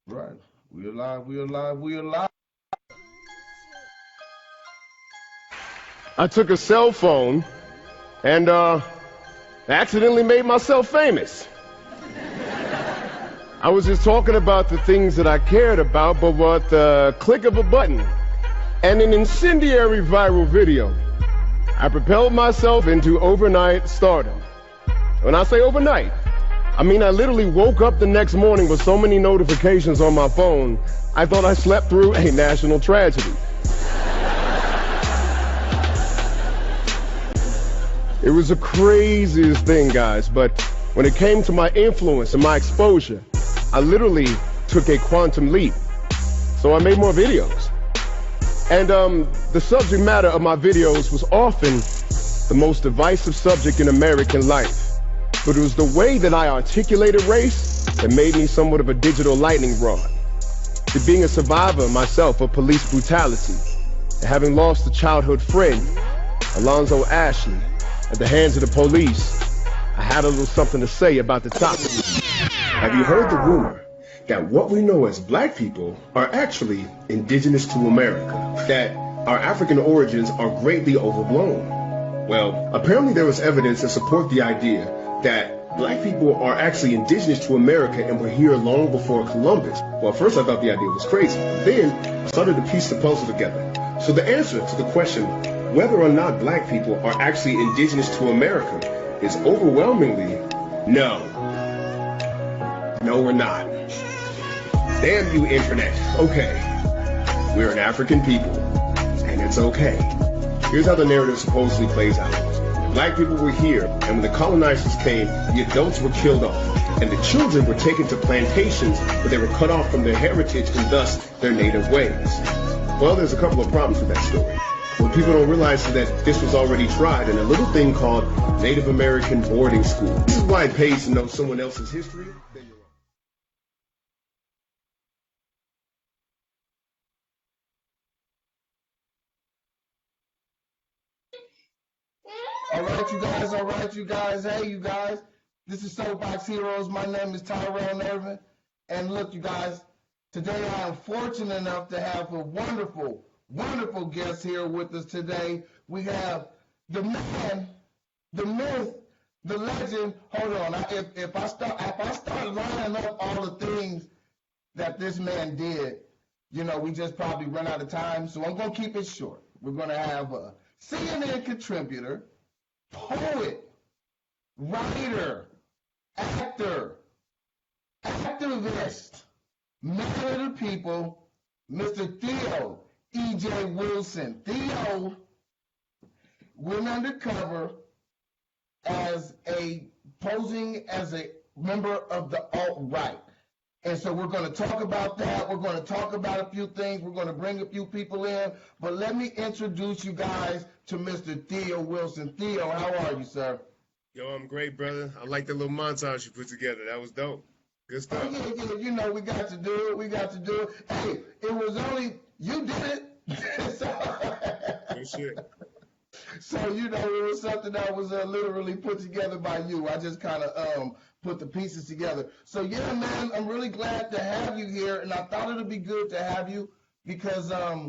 Right. We alive, we alive, we alive. I took a cell phone and accidentally made myself famous. I was just talking about the things that I cared about, but with the click of a button and an incendiary viral video, I propelled myself into overnight stardom. When I say overnight, I mean I literally woke up the next morning with so many notifications on my phone, I thought I slept through a national tragedy. It was the craziest thing, guys, but when it came to my influence and my exposure, I literally took a quantum leap. So I made more videos. And the subject matter of my videos was often the most divisive subject in American life. But it was the way that I articulated race that made me somewhat of a digital lightning rod. To being a survivor myself of police brutality, and having lost a childhood friend, Alonzo Ashley, at the hands of the police, I had a little something to say about the topic. Have you heard the rumor that what we know as black people are actually indigenous to America? That our African origins are greatly overblown? Well, apparently there was evidence to support the idea that black people are actually indigenous to America and were here long before Columbus. Well, at first I thought the idea was crazy, but then I started to piece the puzzle together. So the answer to the question whether or not black people are actually indigenous to America is overwhelmingly no. No, we're not. Damn you, internet. Okay, we're an African people, and it's okay. Here's how the narrative supposedly plays out. Black people were here, and when the colonizers came, the adults were killed off, and the children were taken to plantations where they were cut off from their heritage and thus their native ways. Well, there's a couple of problems with that story. What people don't realize is that this was already tried in a little thing called Native American boarding school. This is why it pays to know someone else's history than your All right, you guys. All right, you guys. Hey, you guys. This is Soapbox Heroes. My name is Tyrell Irvin. And look, you guys, today I am fortunate enough to have a wonderful, wonderful guest here with us today. We have the man, the myth, the legend. Hold on. If I start lining up all the things that this man did, you know, we just probably run out of time. So I'm going to keep it short. We're going to have a CNN contributor, poet, writer, actor, activist, man of the people, Mr. Theo E.J. Wilson. Theo went undercover as posing as a member of the alt-right. And so we're going to talk about that. We're going to talk about a few things. We're going to bring a few people in. But let me introduce you guys to Mr. Theo Wilson. Theo, how are you, sir? Yo, I'm great, brother. I like the little montage you put together. That was dope. Good stuff. Oh, yeah, you know, we got to do it. We got to do it. Hey, it was only, you did it. Good shit. So, you know, it was something that was literally put together by you. I just kind of put the pieces together. So, yeah, man, I'm really glad to have you here. And I thought it would be good to have you because I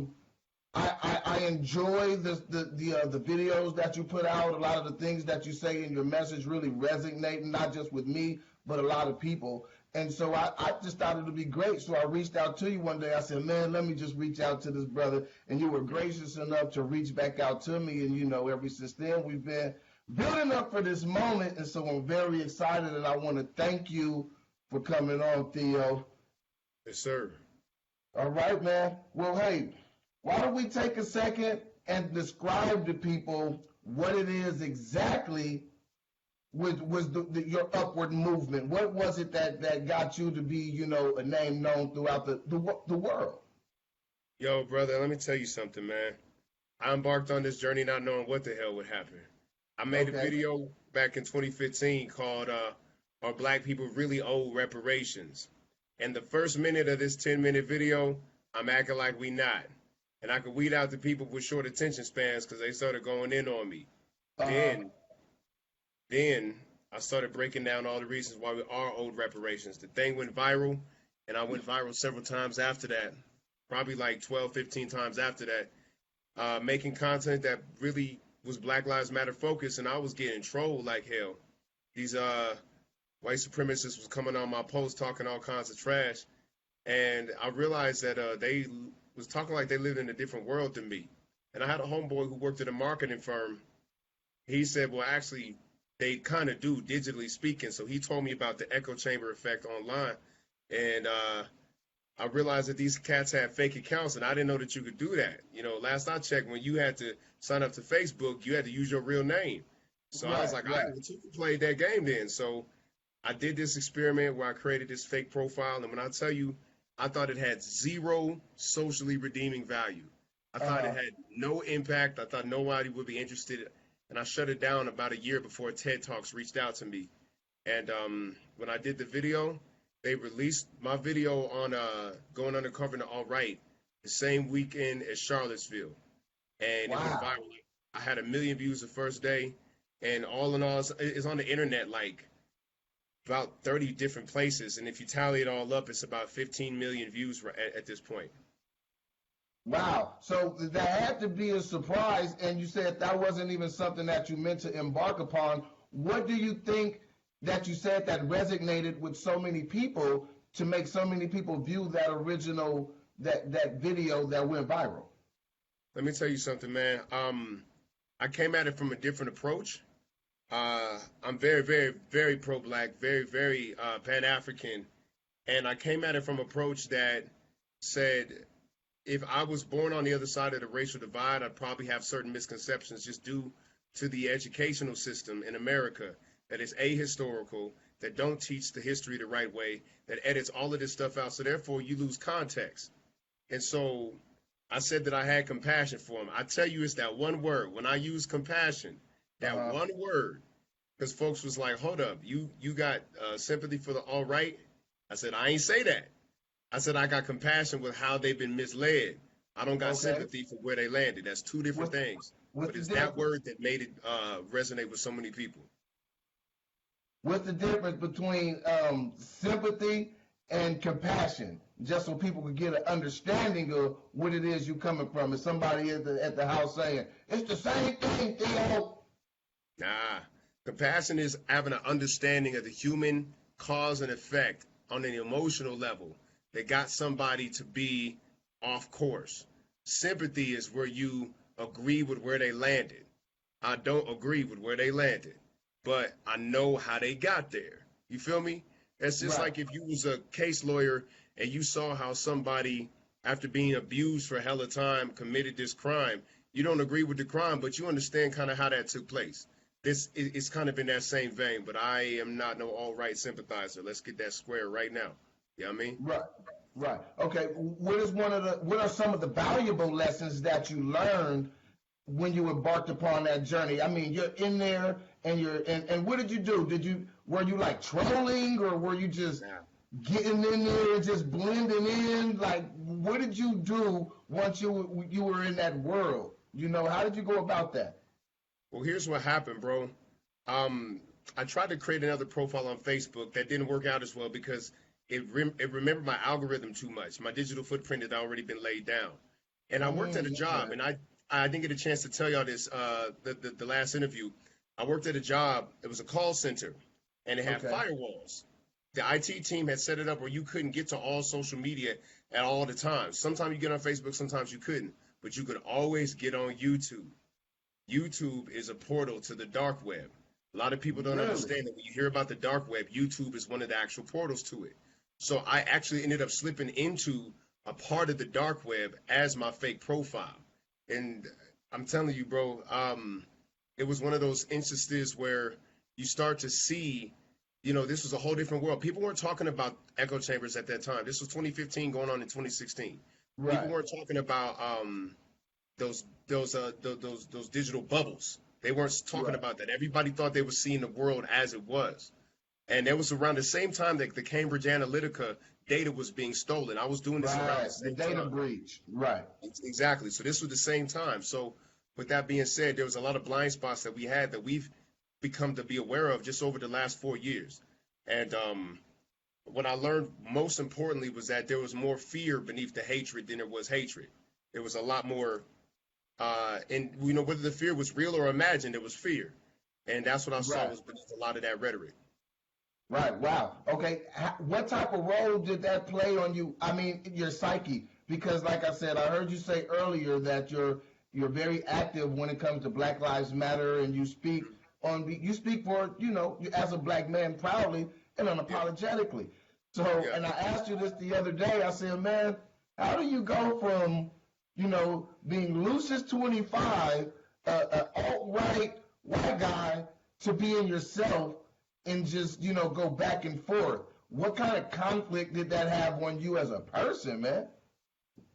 enjoy the videos that you put out. A lot of the things that you say in your message really resonate, not just with me, but a lot of people. And so I just thought it would be great. So I reached out to you one day. I said, man, let me just reach out to this brother. And you were gracious enough to reach back out to me. And, you know, ever since then, we've been building up for this moment. And so I'm very excited. And I want to thank you for coming on, Theo. Yes, sir. All right, man. Well, hey, why don't we take a second and describe to people what it is exactly was your upward movement? What was it that got you to be, you know, a name known throughout the world? Yo, brother, let me tell you something, man. I embarked on this journey not knowing what the hell would happen. I made a video back in 2015 called Are Black People Really Owe Reparations? And the first minute of this 10-minute video, I'm acting like we not. And I could weed out the people with short attention spans because they started going in on me. Then I started breaking down all the reasons why we are owed reparations. The thing went viral, and I went viral several times after that, probably like 12, 15 times after that, making content that really was Black Lives Matter focused, and I was getting trolled like hell. These white supremacists was coming on my post talking all kinds of trash, and I realized that they was talking like they lived in a different world than me. And I had a homeboy who worked at a marketing firm. He said, well, actually, they kind of do, digitally speaking. So he told me about the echo chamber effect online. And I realized that these cats had fake accounts, and I didn't know that you could do that. You know, last I checked, when you had to sign up to Facebook, you had to use your real name. So I was like, I played that game then. So I did this experiment where I created this fake profile. And when I tell you, I thought it had zero socially redeeming value. I thought it had no impact. I thought nobody would be interested. And I shut it down about a year before TED Talks reached out to me. And when I did the video, they released my video on going undercover in the alt-right the same weekend as Charlottesville. And it went viral. I had 1 million views the first day. And all in all, it's on the internet like about 30 different places. And if you tally it all up, it's about 15 million views at this point. Wow. So that had to be a surprise. And you said that wasn't even something that you meant to embark upon. What do you think that you said that resonated with so many people to make so many people view that original, that video that went viral? Let me tell you something, man. I came at it from a different approach. I'm very, very, very pro-Black, very, very Pan-African. And I came at it from an approach that said, if I was born on the other side of the racial divide, I'd probably have certain misconceptions just due to the educational system in America that is ahistorical, that don't teach the history the right way, that edits all of this stuff out. So therefore, you lose context. And so I said that I had compassion for him. I tell you, it's that one word. When I use compassion, that one word, because folks was like, hold up, you got sympathy for the alt-right? I said, I ain't say that. I said, I got compassion with how they've been misled. I don't got sympathy for where they landed. That's two different things. But it's that word that made it resonate with so many people. What's the difference between sympathy and compassion? Just so people could get an understanding of what it is you're coming from. Is somebody at the house saying, it's the same thing, Theo? Nah. Compassion is having an understanding of the human cause and effect on an emotional level that got somebody to be off course. Sympathy is where you agree with where they landed. I don't agree with where they landed, but I know how they got there. You feel me? It's just like if you was a case lawyer and you saw how somebody, after being abused for a hell of time, committed this crime. You don't agree with the crime, but you understand kind of how that took place. This is kind of in that same vein, but I am not no alt-right sympathizer. Let's get that square right now. You know what I mean? Right. Okay. What are some of the valuable lessons that you learned when you embarked upon that journey? I mean, you're in there and what did you do? Were you like trolling, or were you just getting in there and just blending in? Like, what did you do once you were in that world? You know, how did you go about that? Well, here's what happened, bro. I tried to create another profile on Facebook that didn't work out as well because it remembered my algorithm too much. My digital footprint had already been laid down. And I worked at a job, and I didn't get a chance to tell y'all this, the last interview. I worked at a job. It was a call center, and it had firewalls. The IT team had set it up where you couldn't get to all social media at all the time. Sometimes you get on Facebook, sometimes you couldn't, but you could always get on YouTube. YouTube is a portal to the dark web. A lot of people don't understand that when you hear about the dark web, YouTube is one of the actual portals to it. So I actually ended up slipping into a part of the dark web as my fake profile. And I'm telling you, bro, it was one of those instances where you start to see, you know, this was a whole different world. People weren't talking about echo chambers at that time. This was 2015 going on in 2016. Right. People weren't talking about those digital bubbles. They weren't talking about that. Everybody thought they were seeing the world as it was. And that was around the same time that the Cambridge Analytica data was being stolen. I was doing this around the same time. The data breach. Right. Exactly. So this was the same time. So with that being said, there was a lot of blind spots that we had that we've become to be aware of just over the last 4 years. And what I learned most importantly was that there was more fear beneath the hatred than there was hatred. There was a lot more, and whether the fear was real or imagined, it was fear, and that's what I saw Right. was beneath a lot of that rhetoric. Right. Wow. Okay. What type of role did that play on you? I mean, your psyche, because like I said, I heard you say earlier that you're very active when it comes to Black Lives Matter, and you speak for as a black man proudly and Yeah, unapologetically. So, yeah. and I asked you this the other day. I said, man, how do you go from being Lucius 25, alt-right white guy, to being yourself and just go back and forth? What kind of conflict did that have on you as a person, man?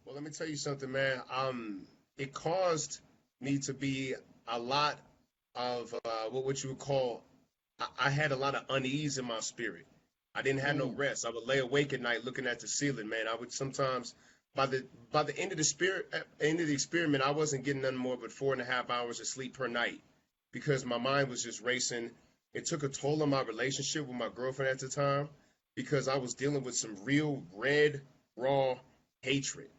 Well, let me tell you something, man. It caused me to be a lot of what you would call. I had a lot of unease in my spirit. I didn't have no Mm, rest. I would lay awake at night looking at the ceiling, man. I would sometimes, by the end of the experiment, I wasn't getting nothing more but 4.5 hours of sleep per night because my mind was just racing. It took a toll on my relationship with my girlfriend at the time because I was dealing with some real red, raw hatred.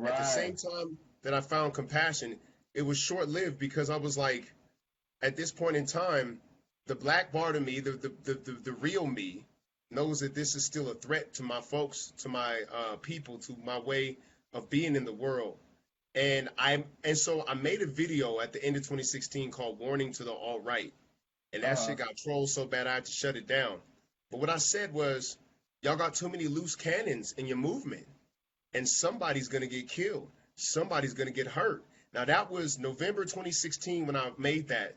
At the right. same time that I found compassion, it was short lived because I was like, at this point in time, the black part of me, the real me, knows that this is still a threat to my folks, to my people, to my way of being in the world. And so I made a video at the end of 2016 called "Warning to the All Right," and that Uh-huh. shit got trolled so bad I had to shut it down. But what I said was, y'all got too many loose cannons in your movement, and somebody's gonna get killed. Somebody's gonna get hurt. Now that was November 2016 when I made that,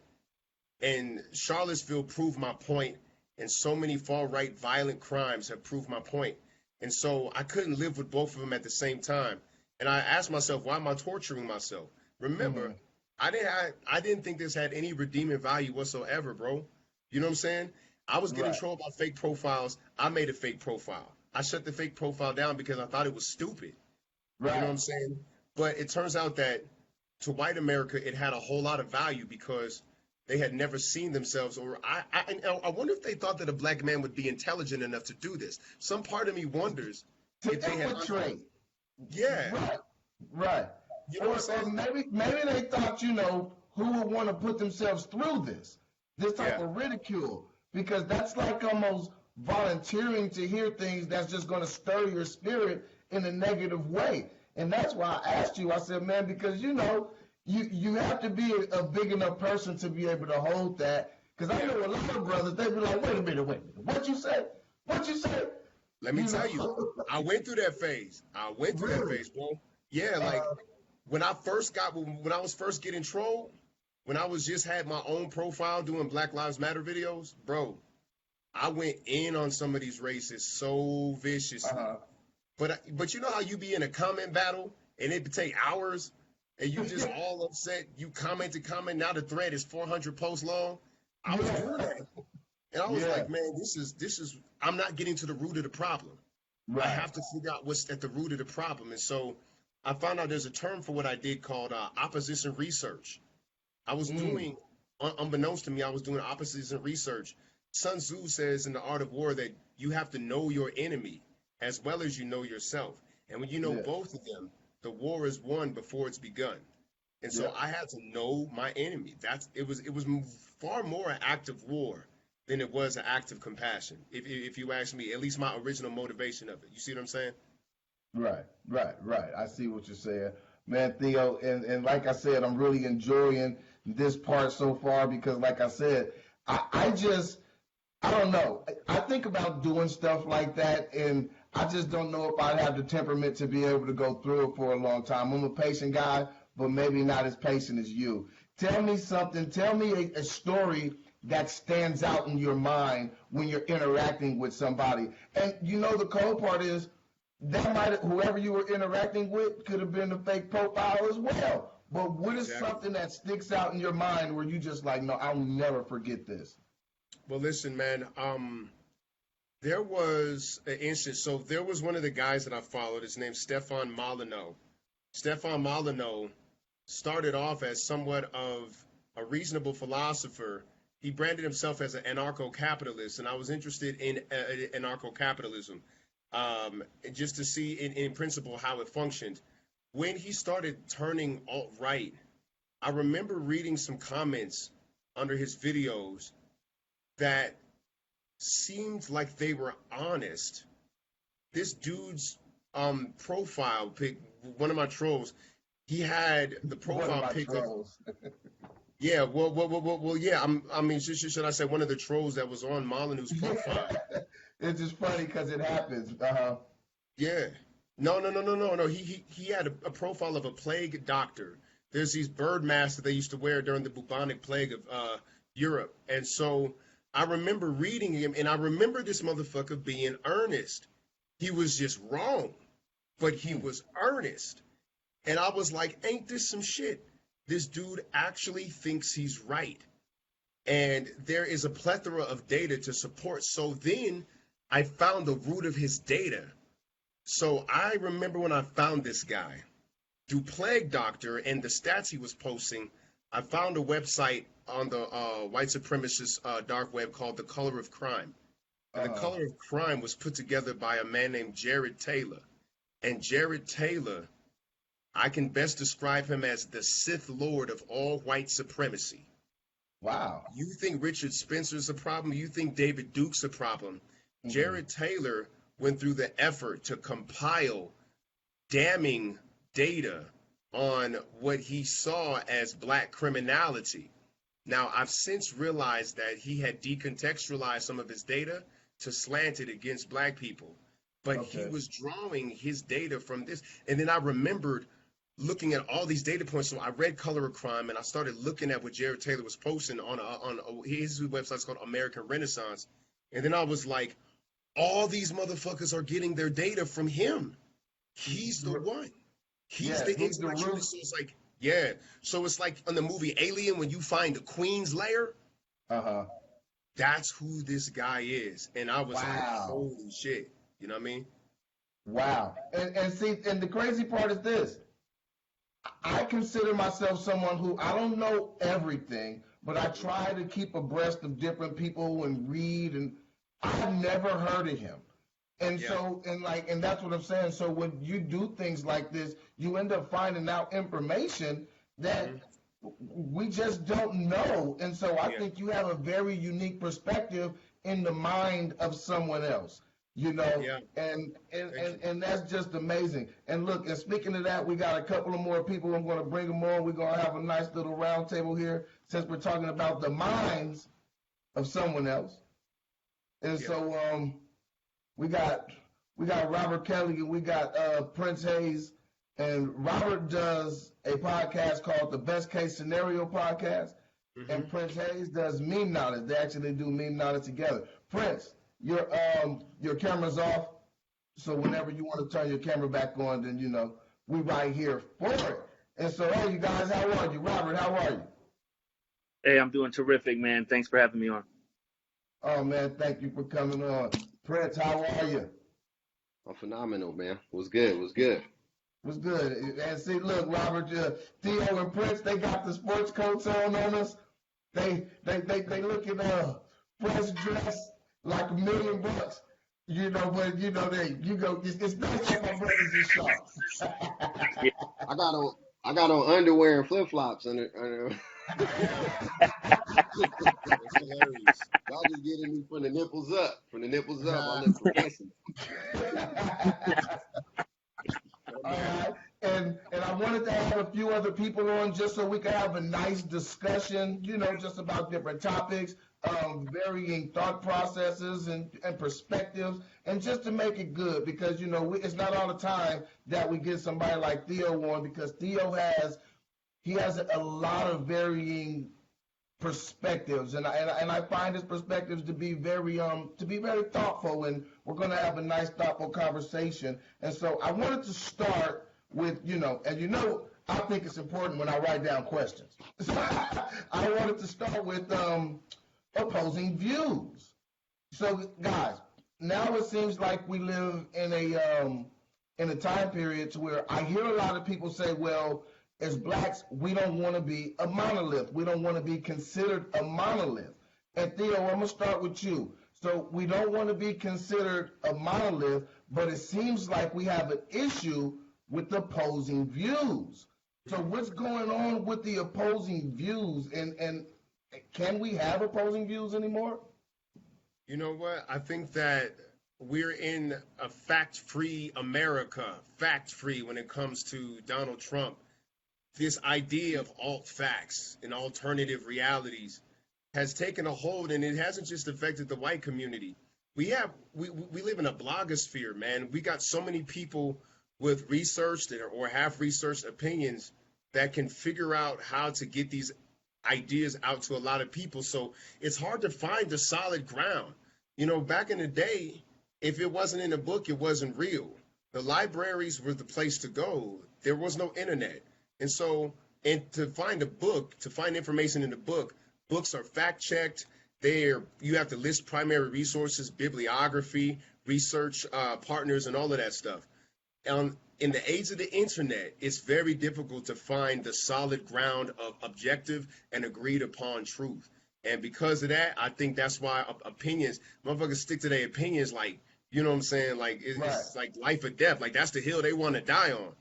and Charlottesville proved my point, and so many far right violent crimes have proved my point. And so I couldn't live with both of them at the same time. And I asked myself, why am I torturing myself? Remember, Hmm. I didn't think this had any redeeming value whatsoever, bro. You know what I'm saying? I was getting Right. trolled by fake profiles. I made a fake profile. I shut the fake profile down because I thought it was stupid. You know what Right. I'm saying? But it turns out that to white America, it had a whole lot of value because they had never seen themselves, or I wonder if they thought that a black man would be intelligent enough to do this. Some part of me wonders To if they had, infiltrate. yeah, Right. Right. you know what I'm Or saying? maybe they thought, who would want to put themselves through this type Yeah, of ridicule, because that's like almost volunteering to hear things that's just going to stir your spirit in a negative way. And that's why I asked you. I said, man, because you have to be a big enough person to be able to hold that. Because I yeah. know a lot of brothers, they be like, wait a minute, what you say? What you say? Let me You tell you, know, I went through that phase. I went through that really. phase, bro. Yeah, like when I was first getting trolled, when I was just had my own profile doing Black Lives Matter videos, bro, I went in on some of these racists so viciously. Uh, But you know how you be in a comment battle and it take hours and you just all upset. You comment. Now the thread is 400 posts long. I was doing yeah, that, and I was yeah, like, man, this is. I'm not getting to the root of the problem. I right. have to figure out what's at the root of the problem. And so I found out there's a term for what I did called opposition research. I was Mm, doing, unbeknownst to me, I was doing opposition research. Sun Tzu says in the Art of War that you have to know your enemy as well as you know yourself. And when you know yeah, both of them, the war is won before it's begun. And yeah. so I had to know my enemy. It was far more an act of war than it was an act of compassion. If you ask me, at least my original motivation of it. You see what I'm saying? Right, right. I see what you're saying, man, Theo. And like I said, I'm really enjoying this part so far because, like I said, I just I don't know. I think about doing stuff like that, and I just don't know if I'd have the temperament to be able to go through it for a long time. I'm a patient guy, but maybe not as patient as you. Tell me something. Tell me a story that stands out in your mind when you're interacting with somebody. And the cold part is that whoever you were interacting with could have been a fake profile as well. But what is Exactly. something that sticks out in your mind where you just like, no, I'll never forget this? Well, listen, man. There was an instance. So there was one of the guys that I followed. His name's Stefan Molyneux. Stefan Molyneux started off as somewhat of a reasonable philosopher he branded himself as an anarcho-capitalist, and I was interested in anarcho-capitalism, just to see in principle how it functioned. When he started turning alt-right, I remember reading some comments under his videos that seemed like they were honest. This dude's profile pic, one of my trolls, he had the profile pic of, yeah, well, yeah. I mean, should I say one of the trolls that was on Molyneux's profile? It's just funny because it happens. Yeah. No. He had a profile of a plague doctor. There's these bird masks that they used to wear during the bubonic plague of Europe, and so I remember reading him, and I remember this motherfucker being earnest. He was just wrong, but he was earnest. And I was like, ain't this some shit? This dude actually thinks he's right. And there is a plethora of data to support. So then I found the root of his data. So I remember when I found this guy through Plague Doctor and the stats he was posting, I found a website on the white supremacist dark web called The Color of Crime. And The Color of Crime was put together by a man named Jared Taylor. And Jared Taylor, I can best describe him as the Sith Lord of all white supremacy. Wow. You think Richard Spencer's a problem? You think David Duke's a problem? Mm-hmm. Jared Taylor went through the effort to compile damning data on what he saw as black criminality. Now, I've since realized that he had decontextualized some of his data to slant it against black people. But he was drawing his data from this. And then I remembered looking at all these data points. So I read Color of Crime, and I started looking at what Jared Taylor was posting on his website's called American Renaissance. And then I was like, all these motherfuckers are getting their data from him. He's the one. He's the intellectual. So it's like, yeah. So it's like on the movie Alien, when you find the Queen's lair. That's who this guy is. And I was like, holy shit. You know what I mean? Wow. And see, and the crazy part is this. I consider myself someone who, I don't know everything, but I try to keep abreast of different people and read, and I've never heard of him. And so, and that's what I'm saying. So when you do things like this, you end up finding out information that we just don't know. And so I think you have a very unique perspective in the mind of someone else, you know, and that's just amazing. And look, and speaking of that, we got a couple of more people. I'm going to bring them on. We're going to have a nice little round table here since we're talking about the minds of someone else. And so we got Robert Kelly and we got Prince Hayes. And Robert does a podcast called the Best Case Scenario Podcast. And Prince Hayes does Meme Knowledge. They actually do Meme Knowledge together. Prince, your camera's off. So whenever you want to turn your camera back on, then, you know, we right here for it. And so, hey, you guys, how are you? Robert, how are you? Hey, I'm doing terrific, man. Thanks for having me on. Oh, man, thank you for coming on. Prince, how are you? I'm phenomenal, man. What's good? What's good? What's good? And see, look, Robert, Theo and Prince, they got the sports coats on us. They looking fresh dress like $1 million, you know. But you know it's nice that my brothers in shorts. I got on underwear and flip flops under. That's hilarious. Y'all just getting me from the nipples up. From the nipples up, I'm progressing. All right. And I wanted to have a few other people on just so we could have a nice discussion, you know, just about different topics, varying thought processes and perspectives, and just to make it good because, you know, it's not all the time that we get somebody like Theo on because Theo has a lot of varying perspectives, and I find his perspectives to be very thoughtful, and we're going to have a nice thoughtful conversation. And so I wanted to start with, you know, and you know, I think it's important when I write down questions. So I wanted to start with opposing views. So guys, now it seems like we live in a time period to where I hear a lot of people say, well, as blacks, we don't want to be a monolith. We don't want to be considered a monolith. And Theo, I'm gonna start with you. So we don't want to be considered a monolith, but it seems like we have an issue with opposing views. So what's going on with the opposing views, and can we have opposing views anymore? You know what? I think that we're in a fact-free America, fact-free when it comes to Donald Trump. This idea of alt facts and alternative realities has taken a hold, and it hasn't just affected the white community. We live in a blogosphere, man. We got so many people with researched or have researched opinions that can figure out how to get these ideas out to a lot of people. So it's hard to find the solid ground. You know, back in the day, if it wasn't in a book, it wasn't real. The libraries were the place to go. There was no internet. And so, and to find a book, to find information in the book, books are fact checked. You have to list primary resources, bibliography, research partners, and all of that stuff. In the age of the internet, it's very difficult to find the solid ground of objective and agreed upon truth. And because of that, I think that's why opinions, motherfuckers stick to their opinions like, you know what I'm saying? Like, it's like life or death. Like, that's the hill they want to die on.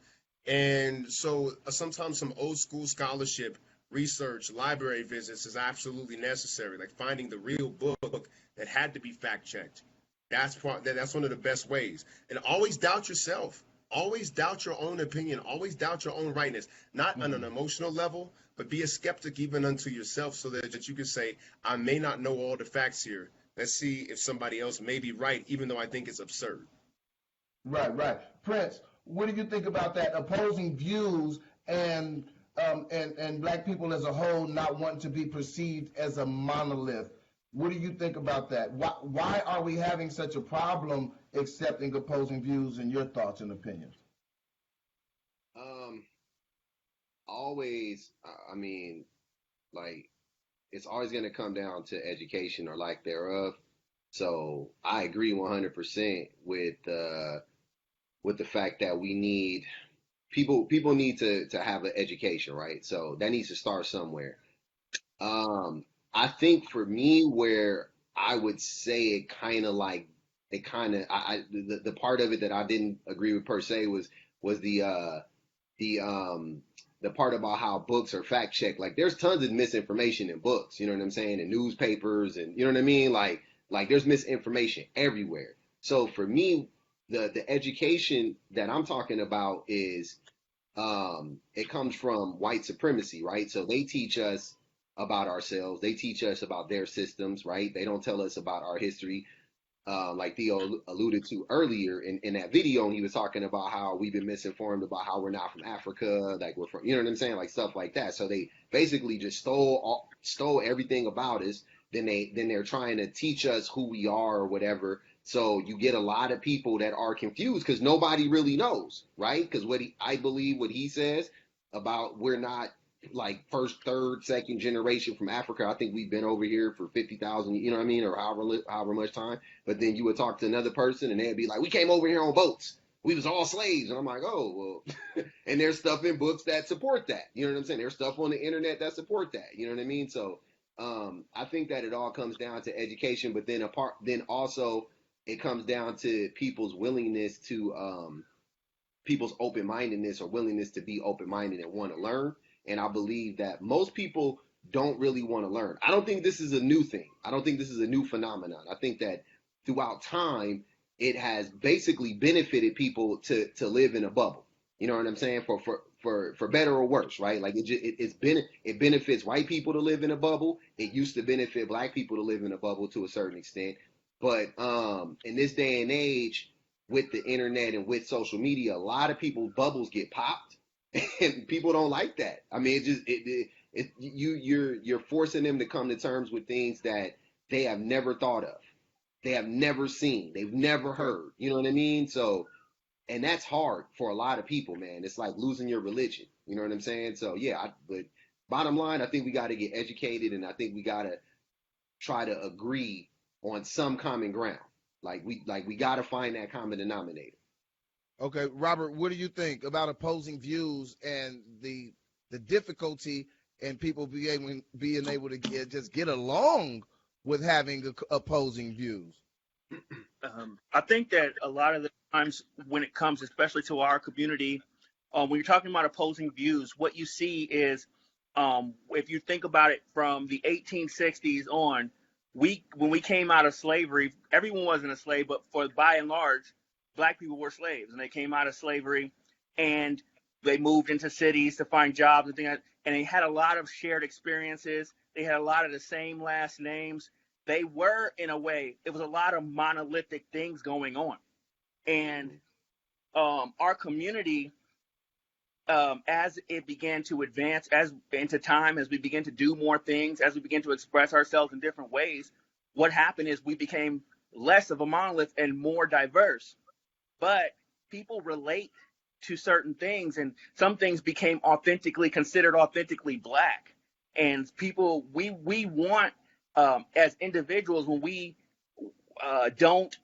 And so sometimes some old school scholarship, research, library visits is absolutely necessary. Like finding the real book that had to be fact checked. That's one of the best ways. And always doubt yourself. Always doubt your own opinion. Always doubt your own rightness. Not on an emotional level, but be a skeptic even unto yourself, so that you can say, I may not know all the facts here. Let's see if somebody else may be right, even though I think it's absurd. Right. Prince, what do you think about that? Opposing views and black people as a whole not wanting to be perceived as a monolith. What do you think about that? Why are we having such a problem accepting opposing views, and your thoughts and opinions? Always, I mean, like, it's always going to come down to education or lack thereof. So I agree 100% with the fact that we need people need to have an education, right? So that needs to start somewhere. I think for me, where I would say the part of it that I didn't agree with per se was the part about how books are fact checked. Like, there's tons of misinformation in books, you know what I'm saying, in newspapers, and you know what I mean. Like there's misinformation everywhere. So for me, the education that I'm talking about is it comes from white supremacy, right? So they teach us about ourselves. They teach us about their systems, right? They don't tell us about our history. Like Theo alluded to earlier in that video, and he was talking about how we've been misinformed about how we're not from Africa, like we're from, you know what I'm saying, like stuff like that. So they basically just stole everything about us. Then they're trying to teach us who we are or whatever. So you get a lot of people that are confused because nobody really knows, right? Because I believe what he says about we're not like first, third, second generation from Africa. I think we've been over here for 50,000, you know what I mean, or however much time. But then you would talk to another person and they'd be like, we came over here on boats. We was all slaves. And I'm like, oh, well, and there's stuff in books that support that. You know what I'm saying? There's stuff on the internet that support that. You know what I mean? So I think that it all comes down to education, but then also it comes down to people's willingness to, people's open-mindedness or willingness to be open-minded and want to learn. And I believe that most people don't really want to learn. I don't think this is a new thing. I don't think this is a new phenomenon. I think that throughout time, it has basically benefited people to live in a bubble. You know what I'm saying? For better or worse, right? Like it benefits white people to live in a bubble. It used to benefit black people to live in a bubble to a certain extent. But in this day and age, with the internet and with social media, a lot of people's bubbles get popped. And people don't like that. I mean, you're forcing them to come to terms with things that they have never thought of, they have never seen, they've never heard. You know what I mean? So, and that's hard for a lot of people, man. It's like losing your religion. You know what I'm saying? So yeah, but bottom line, I think we got to get educated, and I think we got to try to agree on some common ground. Like we got to find that common denominator. Okay, Robert, what do you think about opposing views and the difficulty in people being able to get along with having opposing views? I think that a lot of the times when it comes, especially to our community, when you're talking about opposing views, what you see is, if you think about it from the 1860s on, when we came out of slavery, everyone wasn't a slave, but by and large, black people were slaves, and they came out of slavery, and they moved into cities to find jobs and things, and they had a lot of shared experiences. They had a lot of the same last names. They were, in a way, it was a lot of monolithic things going on. And our community, as it began to advance into time, as we began to do more things, as we began to express ourselves in different ways, what happened is we became less of a monolith and more diverse. But people relate to certain things, and some things became considered authentically black. And people, we want, as individuals, when we don't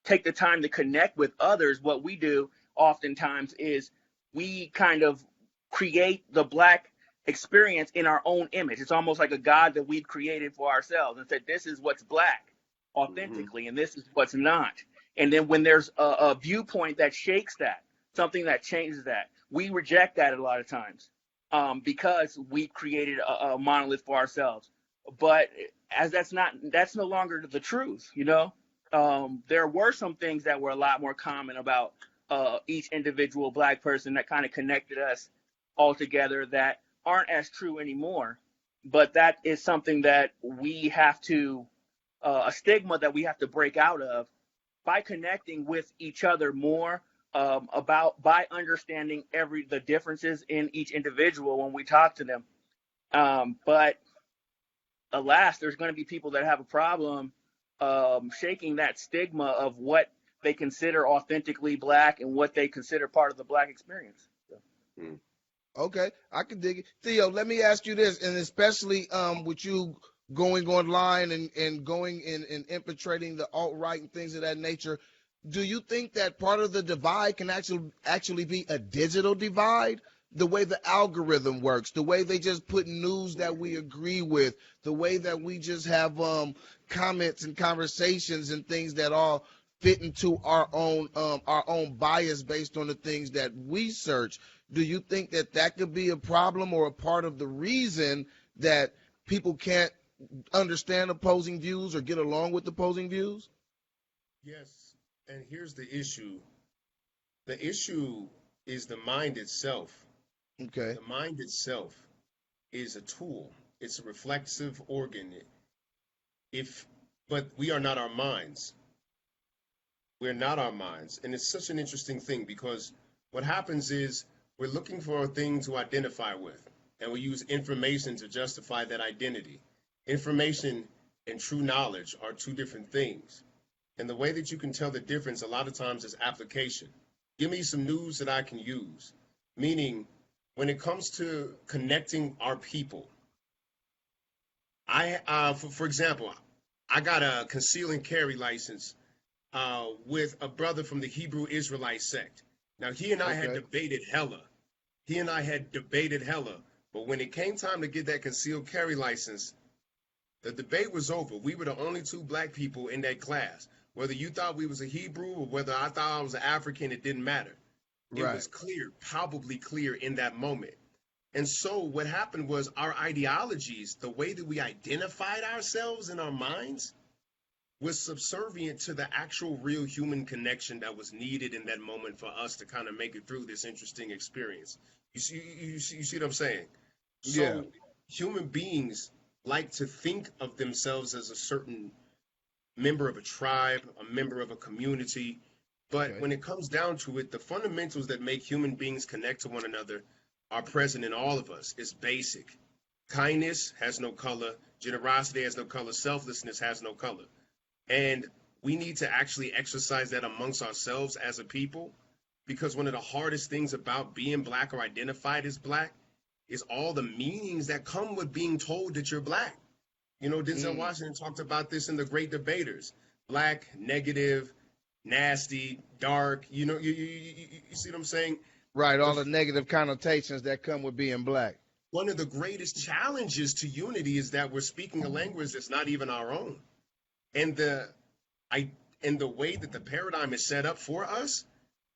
take the time to connect with others, what we do oftentimes is we kind of create the black experience in our own image. It's almost like a God that we've created for ourselves and said, this is what's black authentically, and this is what's not. And then when there's a viewpoint that shakes that, something that changes that, we reject that a lot of times, because we've created a monolith for ourselves. But as that's no longer the truth, there were some things that were a lot more common about each individual black person that kind of connected us all together that aren't as true anymore. But that is something that we have to, a stigma that we have to break out of by connecting with each other more, by understanding the differences in each individual when we talk to them. But alas, there's going to be people that have a problem shaking that stigma of what they consider authentically black and what they consider part of the black experience. Okay, I can dig it. Theo, let me ask you this, and especially with you going online and going and infiltrating the alt-right and things of that nature, do you think that part of the divide can actually be a digital divide? The way the algorithm works, the way they just put news that we agree with, the way that we just have comments and conversations and things that all fit into our own bias based on the things that we search. Do you think that could be a problem or a part of the reason that people can't understand opposing views or get along with opposing views? Yes, and here's the issue. The issue is the mind itself. Okay. The mind itself is a tool. It's a reflexive organ. But we are not our minds. We're not our minds. And it's such an interesting thing because what happens is we're looking for a thing to identify with, and we use information to justify that identity. Information and true knowledge are two different things. And the way that you can tell the difference a lot of times is application. Give me some news that I can use. Meaning, when it comes to connecting our people, for example, I got a conceal and carry license with a brother from the Hebrew Israelite sect. Now, he and I had debated hella. But when it came time to get that concealed carry license, the debate was over. We were the only two black people in that class. Whether you thought we was a Hebrew or whether I thought I was an African, it didn't matter. It was clear, palpably clear in that moment. And so what happened was our ideologies, the way that we identified ourselves in our minds, was subservient to the actual real human connection that was needed in that moment for us to kind of make it through this interesting experience. You see what I'm saying? So human beings like to think of themselves as a certain member of a tribe, a member of a community. But when it comes down to it, the fundamentals that make human beings connect to one another are present in all of us. It's basic. Kindness has no color. Generosity has no color. Selflessness has no color. And we need to actually exercise that amongst ourselves as a people, because one of the hardest things about being black or identified as black is all the meanings that come with being told that you're black. Denzel Washington talked about this in The Great Debaters. Black, negative, nasty, dark, you see what I'm saying? Right, all the negative connotations that come with being black. one of the greatest challenges to unity is that we're speaking a language that's not even our own. And I and the way that the paradigm is set up for us,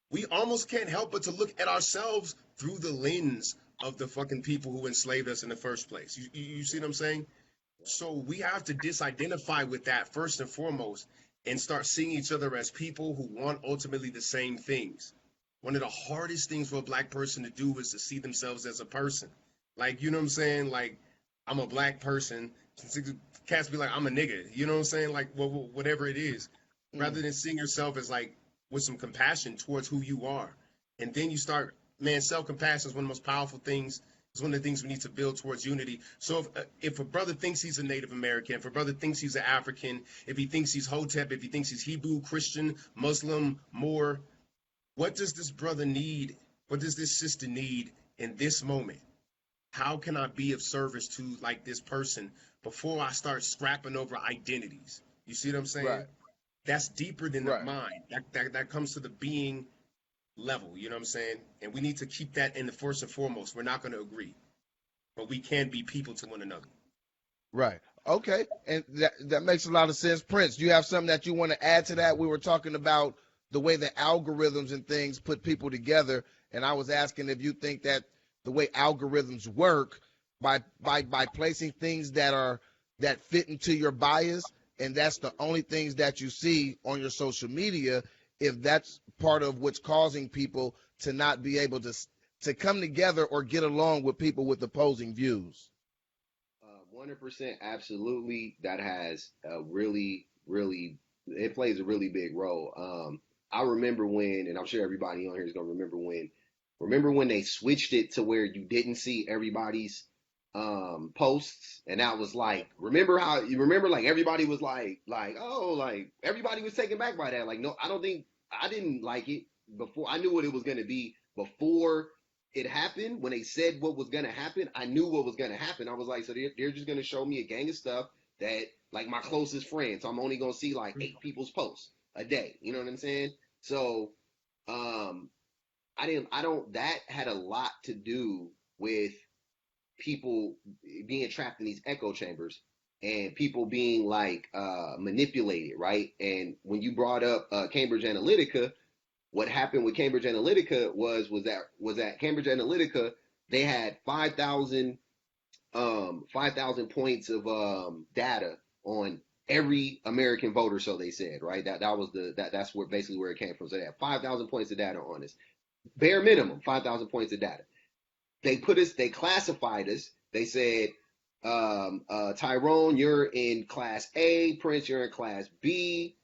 we almost can't help but to look at ourselves through the lens of the fucking people who enslaved us in the first place. You see what I'm saying? So we have to disidentify with that first and foremost and start seeing each other as people who want ultimately the same things. One of the hardest things for a black person to do is to see themselves as a person. Like, you know what I'm saying? Like, I'm a black person. Cats be like, I'm a nigga. You know what I'm saying? Like, whatever it is. Rather than seeing yourself as like, with some compassion towards who you are. And then you start, man, self-compassion is one of the most powerful things. It's one of the things we need to build towards unity. So if a brother thinks he's a Native American, if a brother thinks he's an African, if he thinks he's Hotep, if he thinks he's Hebrew, Christian, Muslim, Moor, what does this brother need? What does this sister need in this moment? How can I be of service to like this person before I start scrapping over identities? You see what I'm saying? Right. That's deeper than the mind. That comes to the being level. You know what I'm saying? And we need to keep that in the first and foremost. We're not going to agree, but we can be people to one another. Right. Okay. And that makes a lot of sense. Prince, do you have something that you want to add to that? We were talking about the way the algorithms and things put people together, and I was asking if you think that the way algorithms work by placing things that fit into your bias, and that's the only things that you see on your social media, if that's part of what's causing people to not be able to come together or get along with people with opposing views. 100% absolutely. That has a really, really, it plays a really big role. I remember when, and I'm sure everybody on here is going to remember when they switched it to where you didn't see everybody's posts, and that was like, remember like everybody was like oh, like everybody was taken back by that. Like, no, I didn't like it before. I knew what it was going to be before it happened. When they said what was going to happen, I knew what was going to happen. I was like, so they're just going to show me a gang of stuff that, like, my closest friends, so I'm only going to see like 8 people's posts a day. You know what I'm saying? So that had a lot to do with people being trapped in these echo chambers and people being like manipulated, right? And when you brought up Cambridge Analytica, what happened with Cambridge Analytica was that Cambridge Analytica, they had 5,000 points of data on every American voter, so they said, right? That's where basically where it came from. So they had 5,000 points of data on us. Bare minimum, 5,000 points of data. They classified us. They said, Tyrone, you're in class A, Prince, you're in class B,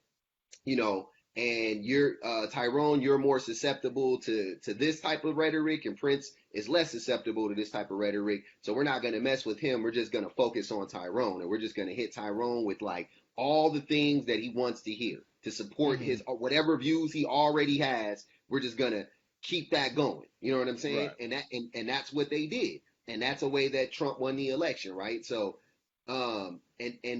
you know, and you're Tyrone, you're more susceptible to this type of rhetoric, and Prince is less susceptible to this type of rhetoric. So we're not going to mess with him. We're just going to focus on Tyrone, and we're just going to hit Tyrone with like all the things that he wants to hear to support his whatever views he already has. We're just going to keep that going. You know what I'm saying? Right. And that's what they did. And that's a way that Trump won the election, right? So and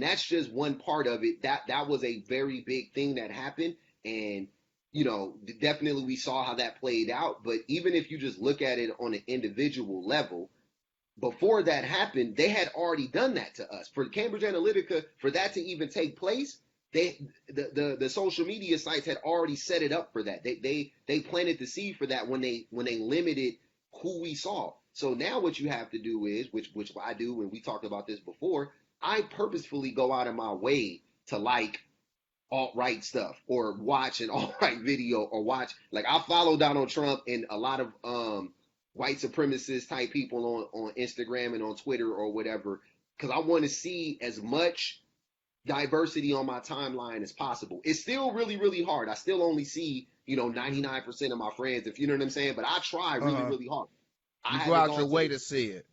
that's just one part of it. That was a very big thing that happened. And, you know, definitely we saw how that played out. But even if you just look at it on an individual level, before that happened, they had already done that to us. For Cambridge Analytica, for that to even take place, the social media sites had already set it up for that. They planted the seed for that when they limited who we saw. So now what you have to do is, which I do, when we talked about this before, I purposefully go out of my way to like alt-right stuff or watch an alt-right video or watch, like, I follow Donald Trump and a lot of white supremacist type people on Instagram and on Twitter or whatever, because I want to see as much diversity on my timeline as possible. It's still really, really hard. I still only see, 99% of my friends, if you know what I'm saying, but I try really, really hard. You go out your way to see it.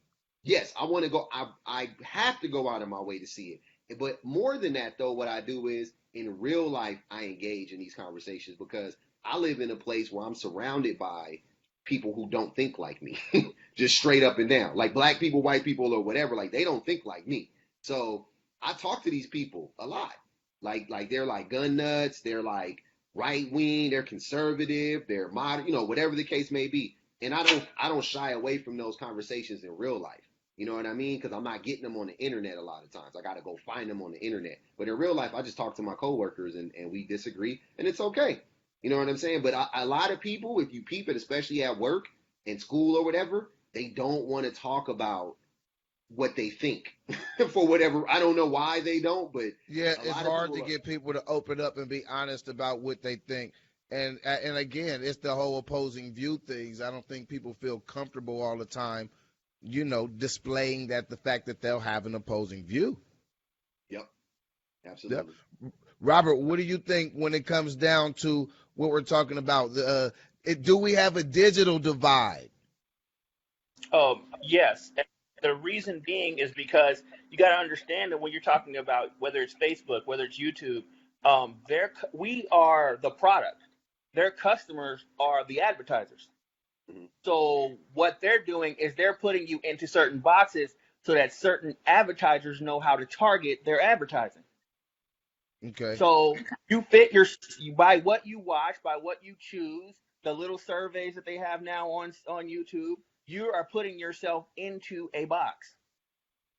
Yes, I want to go. I have to go out of my way to see it. But more than that, though, what I do is, in real life, I engage in these conversations because I live in a place where I'm surrounded by people who don't think like me, just straight up and down. Like black people, white people, or whatever, like they don't think like me. So I talk to these people a lot. Like they're like gun nuts, they're like right wing, they're conservative, they're modern, whatever the case may be. And I don't shy away from those conversations in real life. You know what I mean? Because I'm not getting them on the internet a lot of times. I got to go find them on the internet. But in real life, I just talk to my coworkers and we disagree, and it's okay. You know what I'm saying? But a lot of people, if you peep it, especially at work and school or whatever, they don't want to talk about what they think for whatever. I don't know why they don't, but Yeah, a it's lot of hard people to get people to open up and be honest about what they think. And again, it's the whole opposing view things. I don't think people feel comfortable all the time, displaying the fact that they'll have an opposing view. Yep, absolutely. Yep. Robert, what do you think when it comes down to what we're talking about? Do we have a digital divide? Yes. And the reason being is because you got to understand that when you're talking about whether it's Facebook, whether it's YouTube, we are the product. Their customers are the advertisers. Mm-hmm. So what they're doing is they're putting you into certain boxes so that certain advertisers know how to target their advertising. Okay. So you by what you watch, by what you choose, the little surveys that they have now on YouTube, you are putting yourself into a box.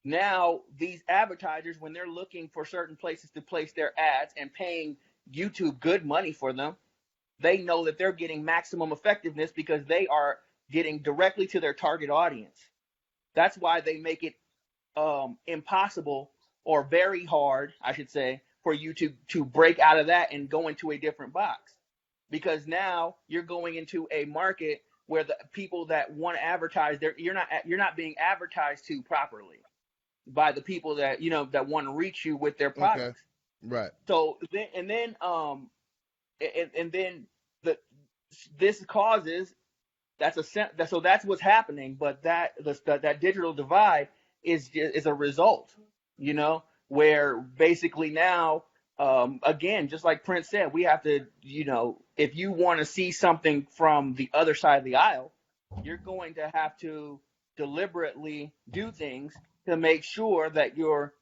Now, these advertisers, when they're looking for certain places to place their ads and paying YouTube good money for them, they know that they're getting maximum effectiveness because they are getting directly to their target audience. That's why they make it impossible or very hard, I should say, for you to break out of that and go into a different box. Because now you're going into a market where the people that want to advertise, you're not being advertised to properly by the people that that want to reach you with their products. Okay. Right. So this causes so that's what's happening. But that digital divide is a result, where basically now, again, just like Prince said, we have to, if you want to see something from the other side of the aisle, you're going to have to deliberately do things to make sure that you're,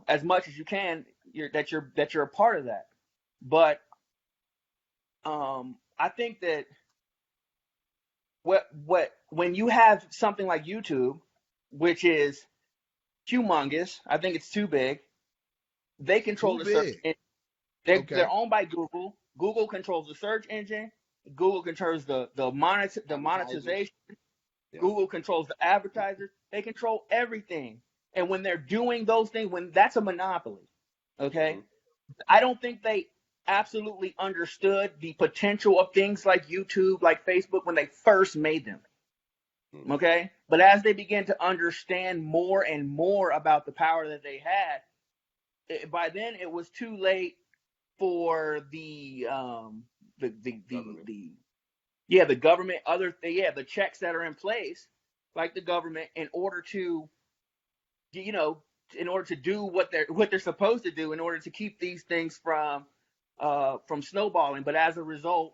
as much as you can, that you're a part of that. But I think that when you have something like YouTube, which is humongous, I think it's too big. They control the search engine. They're owned by Google. Google controls the search engine. Google controls the monetization. Yeah. Google controls the advertisers. They control everything. And when they're doing those things, that's a monopoly. Okay? Mm-hmm. I don't think they absolutely understood the potential of things like YouTube, like Facebook, when they first made them. Mm-hmm. Okay? But as they began to understand more and more about the power that they had, by then it was too late for the government, the checks that are in place, like the government, in order to do what they're supposed to do, in order to keep these things from snowballing. But as a result,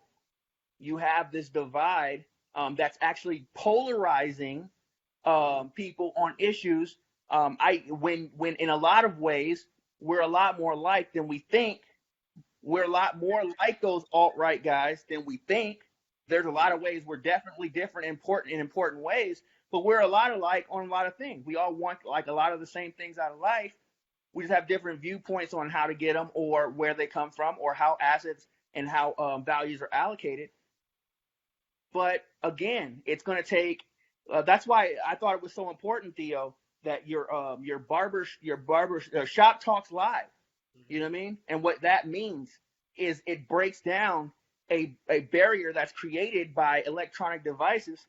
you have this divide that's actually polarizing people on issues. When in a lot of ways we're a lot more alike than we think. We're a lot more like those alt-right guys than we think. There's a lot of ways we're definitely different in important ways, but we're a lot alike on a lot of things. We all want like a lot of the same things out of life. We just have different viewpoints on how to get them, or where they come from, or how assets and how values are allocated. But again, it's going to take. That's why I thought it was so important, Theo, that your barber shop talks live. You know what I mean? And what that means is it breaks down a barrier that's created by electronic devices,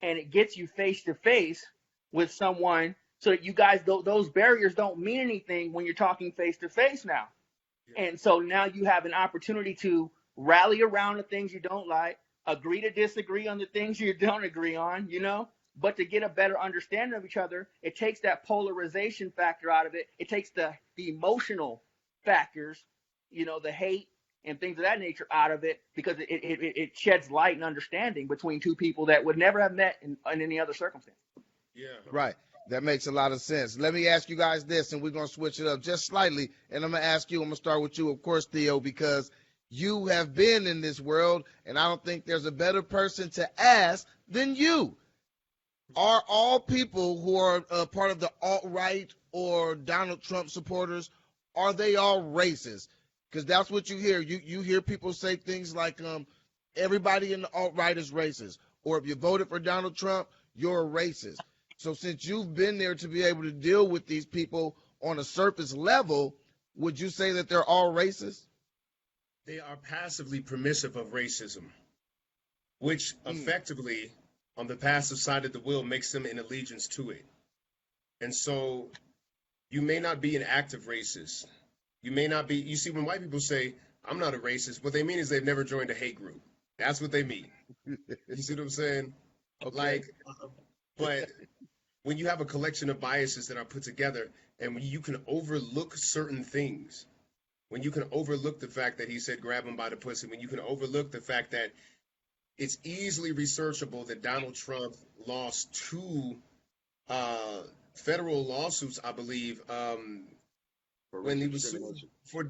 and it gets you face to face with someone, so that you guys, those barriers don't mean anything when you're talking face to face now. Yeah. And so now you have an opportunity to rally around the things you don't like, agree to disagree on the things you don't agree on, but to get a better understanding of each other, it takes that polarization factor out of it. It takes the emotional factors, the hate and things of that nature out of it, because it sheds light and understanding between two people that would never have met in any other circumstance. Yeah. Right. That makes a lot of sense. Let me ask you guys this, and we're going to switch it up just slightly. And I'm going to start with you, of course, Theo, because you have been in this world, and I don't think there's a better person to ask than you. are all people who are part of the alt-right or Donald Trump supporters, are they all racist? Because that's what you hear. You hear people say things like, everybody in the alt-right is racist, or if you voted for Donald Trump, you're a racist. So since you've been there to be able to deal with these people on a surface level, would you say that they're all racist? They are passively permissive of racism, which effectively, on the passive side of the wheel, makes them in allegiance to it. And so you may not be an active racist. You may not be, you see, when white people say, I'm not a racist, what they mean is they've never joined a hate group. That's what they mean. You see what I'm saying? Okay. Like, but when you have a collection of biases that are put together and when you can overlook certain things, when you can overlook the fact that he said grab him by the pussy, when you can overlook the fact that it's easily researchable that Donald Trump lost two federal lawsuits, I believe, when he was sued for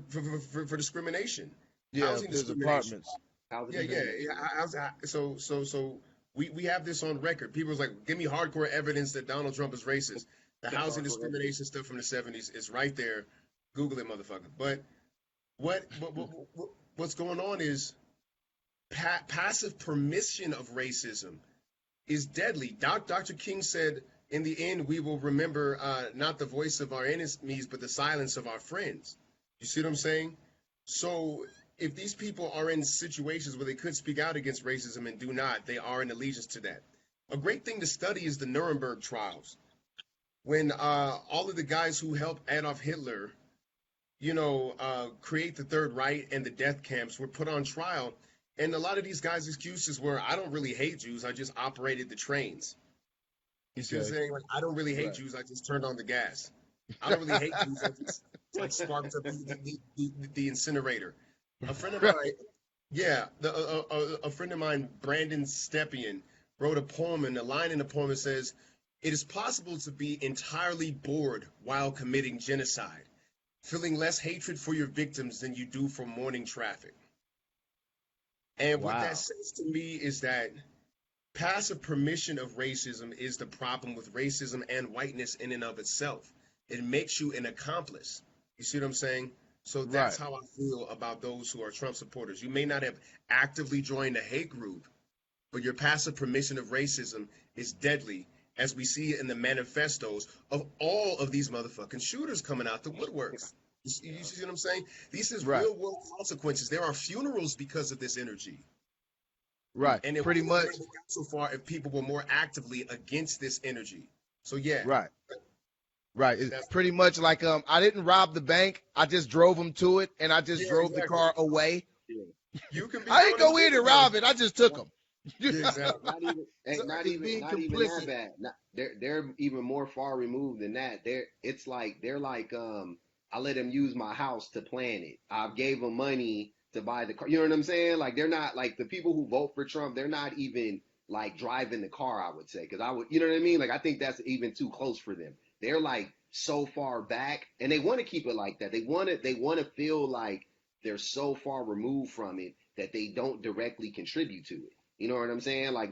discrimination. Yeah, Housing there's discrimination. apartments. Yeah. So we have this on record. People was like, give me hardcore evidence that Donald Trump is racist. The housing discrimination stuff from the 70s is right there. Google it, motherfucker. But what's going on is passive permission of racism is deadly. Dr. King said, in the end, we will remember not the voice of our enemies, but the silence of our friends. You see what I'm saying? So if these people are in situations where they could speak out against racism and do not, they are in allegiance to that. A great thing to study is the Nuremberg trials. When all of the guys who helped Adolf Hitler, create the Third Reich and the death camps were put on trial. And a lot of these guys' excuses were, I don't really hate Jews, I just operated the trains. You see what I'm saying? Like, I don't really hate Jews, I just turned on the gas. I don't really hate Jews, I just sparked up the incinerator. A friend of mine, a friend of mine, Brandon Stepien, wrote a poem, and the line in the poem says, it is possible to be entirely bored while committing genocide, feeling less hatred for your victims than you do for morning traffic. And what that says to me is that passive permission of racism is the problem with racism and whiteness in and of itself. It makes you an accomplice. You see what I'm saying? So that's how I feel about those who are Trump supporters. You may not have actively joined a hate group, but your passive permission of racism is deadly, as we see in the manifestos of all of these motherfucking shooters coming out the woodworks. You see what I'm saying? These is real world consequences. There are funerals because of this energy. Right. And it pretty much go so far if people were more actively against this energy. So yeah. Right. It's pretty much like I didn't rob the bank. I just drove them to it, and I just drove the car away. Yeah. You can be I didn't go in to rob it. I just took them. Exactly. Not even that bad. They're even more far removed than that. They're like I let them use my house to plan it. I gave them money to buy the car. You know what I'm saying? Like, they're not like the people who vote for Trump. They're not even like driving the car, I would say, because you know what I mean? Like, I think that's even too close for them. They're like so far back, and they want to keep it like that. They want to feel like they're so far removed from it that they don't directly contribute to it. You know what I'm saying? Like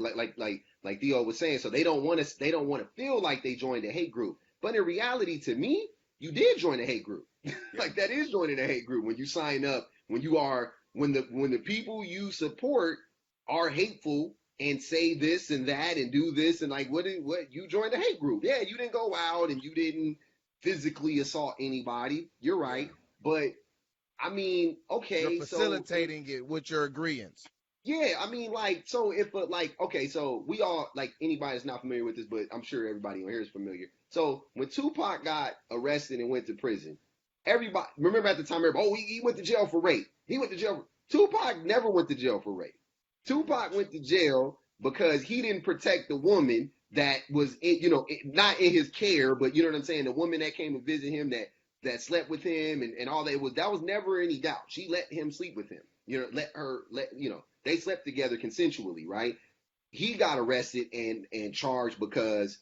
Theo was saying. So they don't want to feel like they joined a hate group. But in reality, to me, you did join a hate group. Like, that is joining a hate group when you sign up, when the people you support are hateful and say this and that and do this and like what you joined a hate group. Yeah, you didn't go out and you didn't physically assault anybody. You're right. But I mean, okay, you're facilitating it with your agreeance. Yeah, I mean, like, so if okay, so we all, like, anybody that's not familiar with this, but I'm sure everybody on here is familiar. So when Tupac got arrested and went to prison, everybody, remember at the time, everybody, he went to jail for rape. He went to jail. Tupac never went to jail for rape. Tupac went to jail because he didn't protect the woman that was, not in his care, but you know what I'm saying? The woman that came to visit him that slept with him and all that was never any doubt. She let him sleep with him. They slept together consensually, right? He got arrested and charged because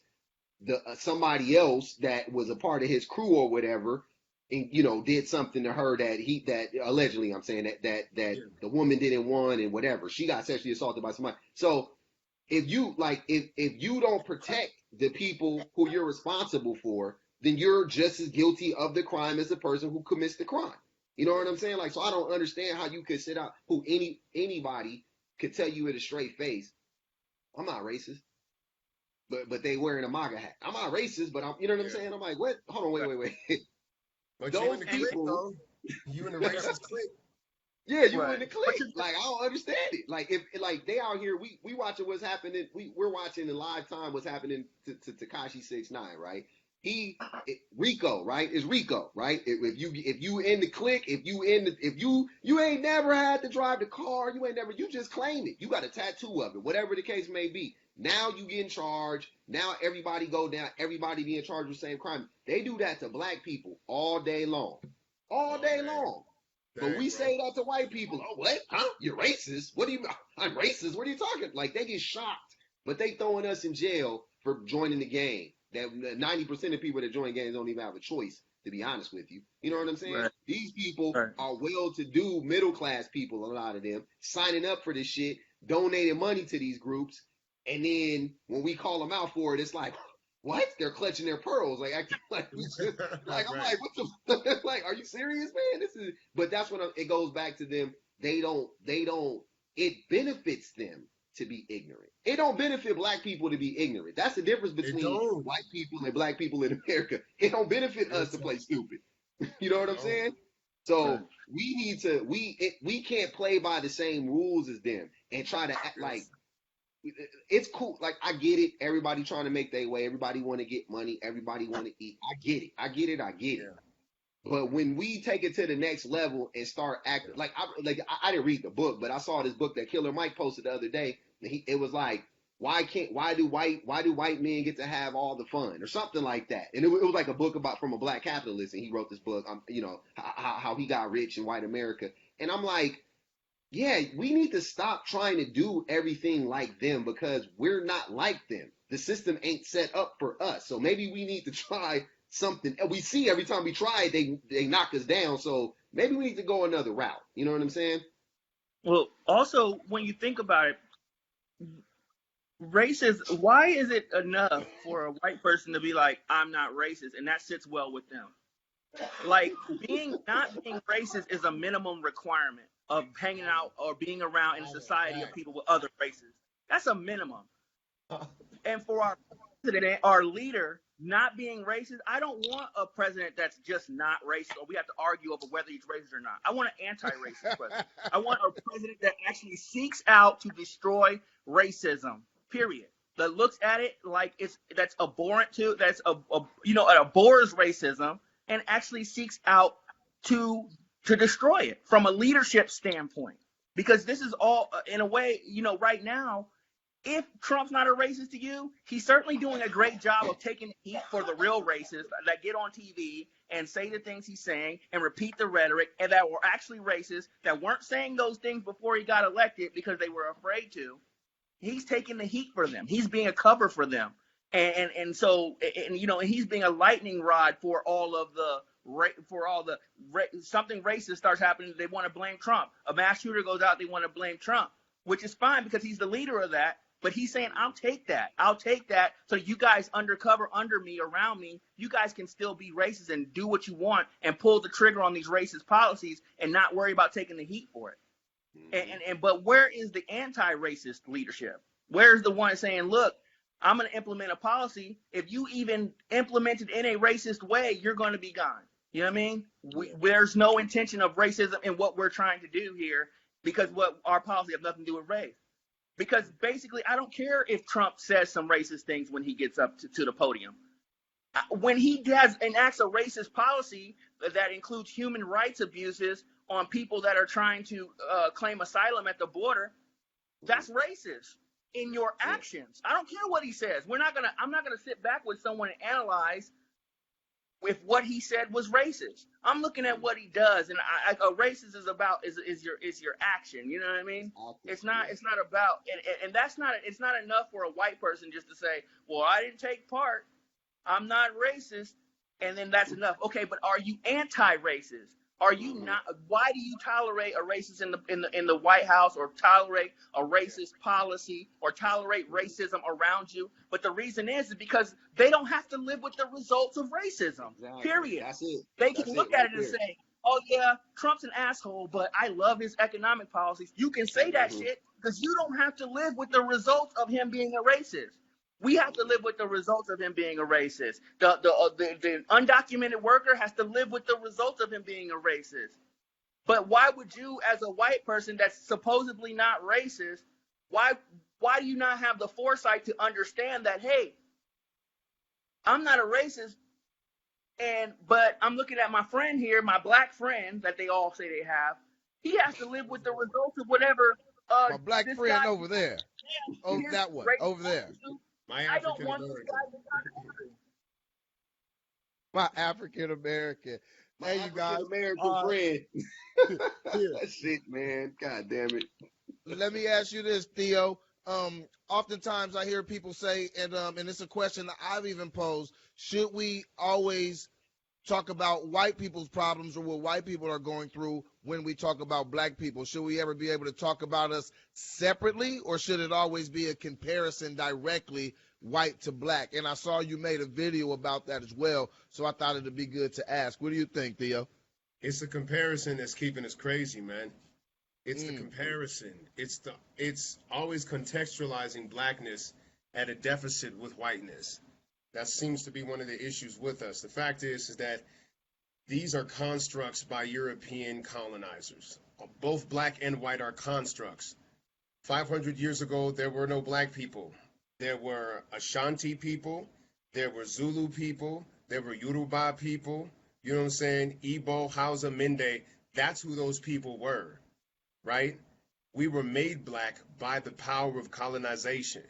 somebody else that was a part of his crew or whatever, and did something to her that allegedly, I'm saying that the woman didn't want and whatever. She got sexually assaulted by somebody. So if you don't protect the people who you're responsible for, then you're just as guilty of the crime as the person who commits the crime. You know what I'm saying? Like, so I don't understand how you could sit out who anybody could tell you with a straight face, I'm not racist. But they wearing a MAGA hat. I'm not racist, but you know what I'm saying? I'm like, what? Hold on, wait. But Those you in the clique, people, though. You in the racist clique. yeah, you Right. in the clique. Like, I don't understand it. Like, if like they out here, we watching what's happening. We're watching in live time what's happening to Tekashi 6ix9ine, right? Rico, right? It's Rico, right? If you in the clique, if you ain't never had to drive the car, you just claim it. You got a tattoo of it, whatever the case may be. Now you get in charge. Now everybody go down. Everybody be in charge of the same crime. They do that to black people all day long, all day long. But we say that to white people. Oh, what? Huh? You're racist? What do you? I'm racist. What are you talking? Like, they get shocked, but they throwing us in jail for joining the gang. That 90% of people that join gangs don't even have a choice, to be honest with you. You know what I'm saying? Right. These people Right. are well-to-do middle-class people, a lot of them, signing up for this shit, donating money to these groups, and then when we call them out for it, it's like, what? They're clutching their pearls, like acting like we just, like, I'm like, what the, like, are you serious, man? But that's when it goes back to them. They don't. It benefits them to be ignorant. It don't benefit black people to be ignorant. That's the difference between white people and black people in America. It don't benefit us to play stupid. You know what I'm saying? So we need to. We can't play by the same rules as them and try to act like. It's cool. Like, I get it. Everybody trying to make their way. Everybody want to get money. Everybody want to eat. I get it. I get it. But when we take it to the next level and start acting like I didn't read the book, but I saw this book that Killer Mike posted the other day. It was like, why do white men get to have all the fun or something like that? And it was like a book from a black capitalist, and he wrote this book. You know, how he got rich in white America. And I'm like, yeah, we need to stop trying to do everything like them because we're not like them. The system ain't set up for us. So maybe we need to try something. We see every time we try it, they knock us down. So maybe we need to go another route. You know what I'm saying? Well, also, when you think about it, racist, why is it enough for a white person to be like, I'm not racist, and that sits well with them? Like, not being racist is a minimum requirement of hanging out or being around in a society of people with other races. That's a minimum. And for our president, our leader, not being racist, I don't want a president that's just not racist, or we have to argue over whether he's racist or not. I want an anti-racist president. I want a president that actually seeks out to destroy racism, period. That looks at it like that's abhorrent to, that's it abhors racism, and actually seeks out to destroy it from a leadership standpoint. Because this is all, in a way, right now, if Trump's not a racist to you, he's certainly doing a great job of taking heat for the real racists that get on TV and say the things he's saying and repeat the rhetoric, and that were actually racist, that weren't saying those things before he got elected because they were afraid to. He's taking the heat for them. He's being a cover for them. And so he's being a lightning rod for all of the something racist starts happening, they want to blame Trump. A mass shooter goes out, they want to blame Trump, which is fine because he's the leader of that. But he's saying, I'll take that. So you guys undercover under me, around me, you guys can still be racist and do what you want and pull the trigger on these racist policies and not worry about taking the heat for it. But where is the anti-racist leadership? Where's the one saying, look, I'm going to implement a policy. If you even implement it in a racist way, you're going to be gone. You know what I mean? There's no intention of racism in what we're trying to do here because what our policy has nothing to do with race. Because basically, I don't care if Trump says some racist things when he gets up to the podium. When he enacts a racist policy that includes human rights abuses on people that are trying to claim asylum at the border, that's racist in your actions. I don't care what he says. I'm not gonna sit back with someone and analyze if what he said was racist. I'm looking at what he does, and a racist is about is your action. You know what I mean? It's not about and that's not, it's not enough for a white person just to say, well, I didn't take part, I'm not racist, and then that's enough. Okay, but are you anti-racist? Are you not? Why do you tolerate a racist in the White House, or tolerate a racist policy, or tolerate racism around you? But the reason is because they don't have to live with the results of racism. Exactly. Period. That's it. They That's can it look right at it and there. say, "Oh yeah, Trump's an asshole, but I love his economic policies." You can say that shit because you don't have to live with the results of him being a racist. We have to live with the results of him being a racist. The undocumented worker has to live with the results of him being a racist. But why would you, as a white person that's supposedly not racist, why do you not have the foresight to understand that, hey, I'm not a racist, but I'm looking at my friend here, my black friend that they all say they have. He has to live with the results of whatever My black this friend guy over there. Oh, his that one racist over there. attitude. My I don't African want this American. guy to die. My African American. My Hey, you guys. African-American friend. Here, Shit, man. God damn it. let me ask you this, Theo. Oftentimes I hear people say, and it's a question that I've even posed: should we always talk about white people's problems or what white people are going through when we talk about black people? Should we ever be able to talk about us separately, or should it always be a comparison directly white to black? And I saw you made a video about that as well, so I thought it'd be good to ask. What do you think, Theo? It's the comparison that's keeping us crazy, man. It's the comparison. It's always contextualizing blackness at a deficit with whiteness. That seems to be one of the issues with us. The fact is that these are constructs by European colonizers. Both black and white are constructs. 500 years ago, there were no black people. There were Ashanti people. There were Zulu people. There were Yoruba people. You know what I'm saying? Igbo, Hausa, Mende. That's who those people were, right? We were made black by the power of colonization.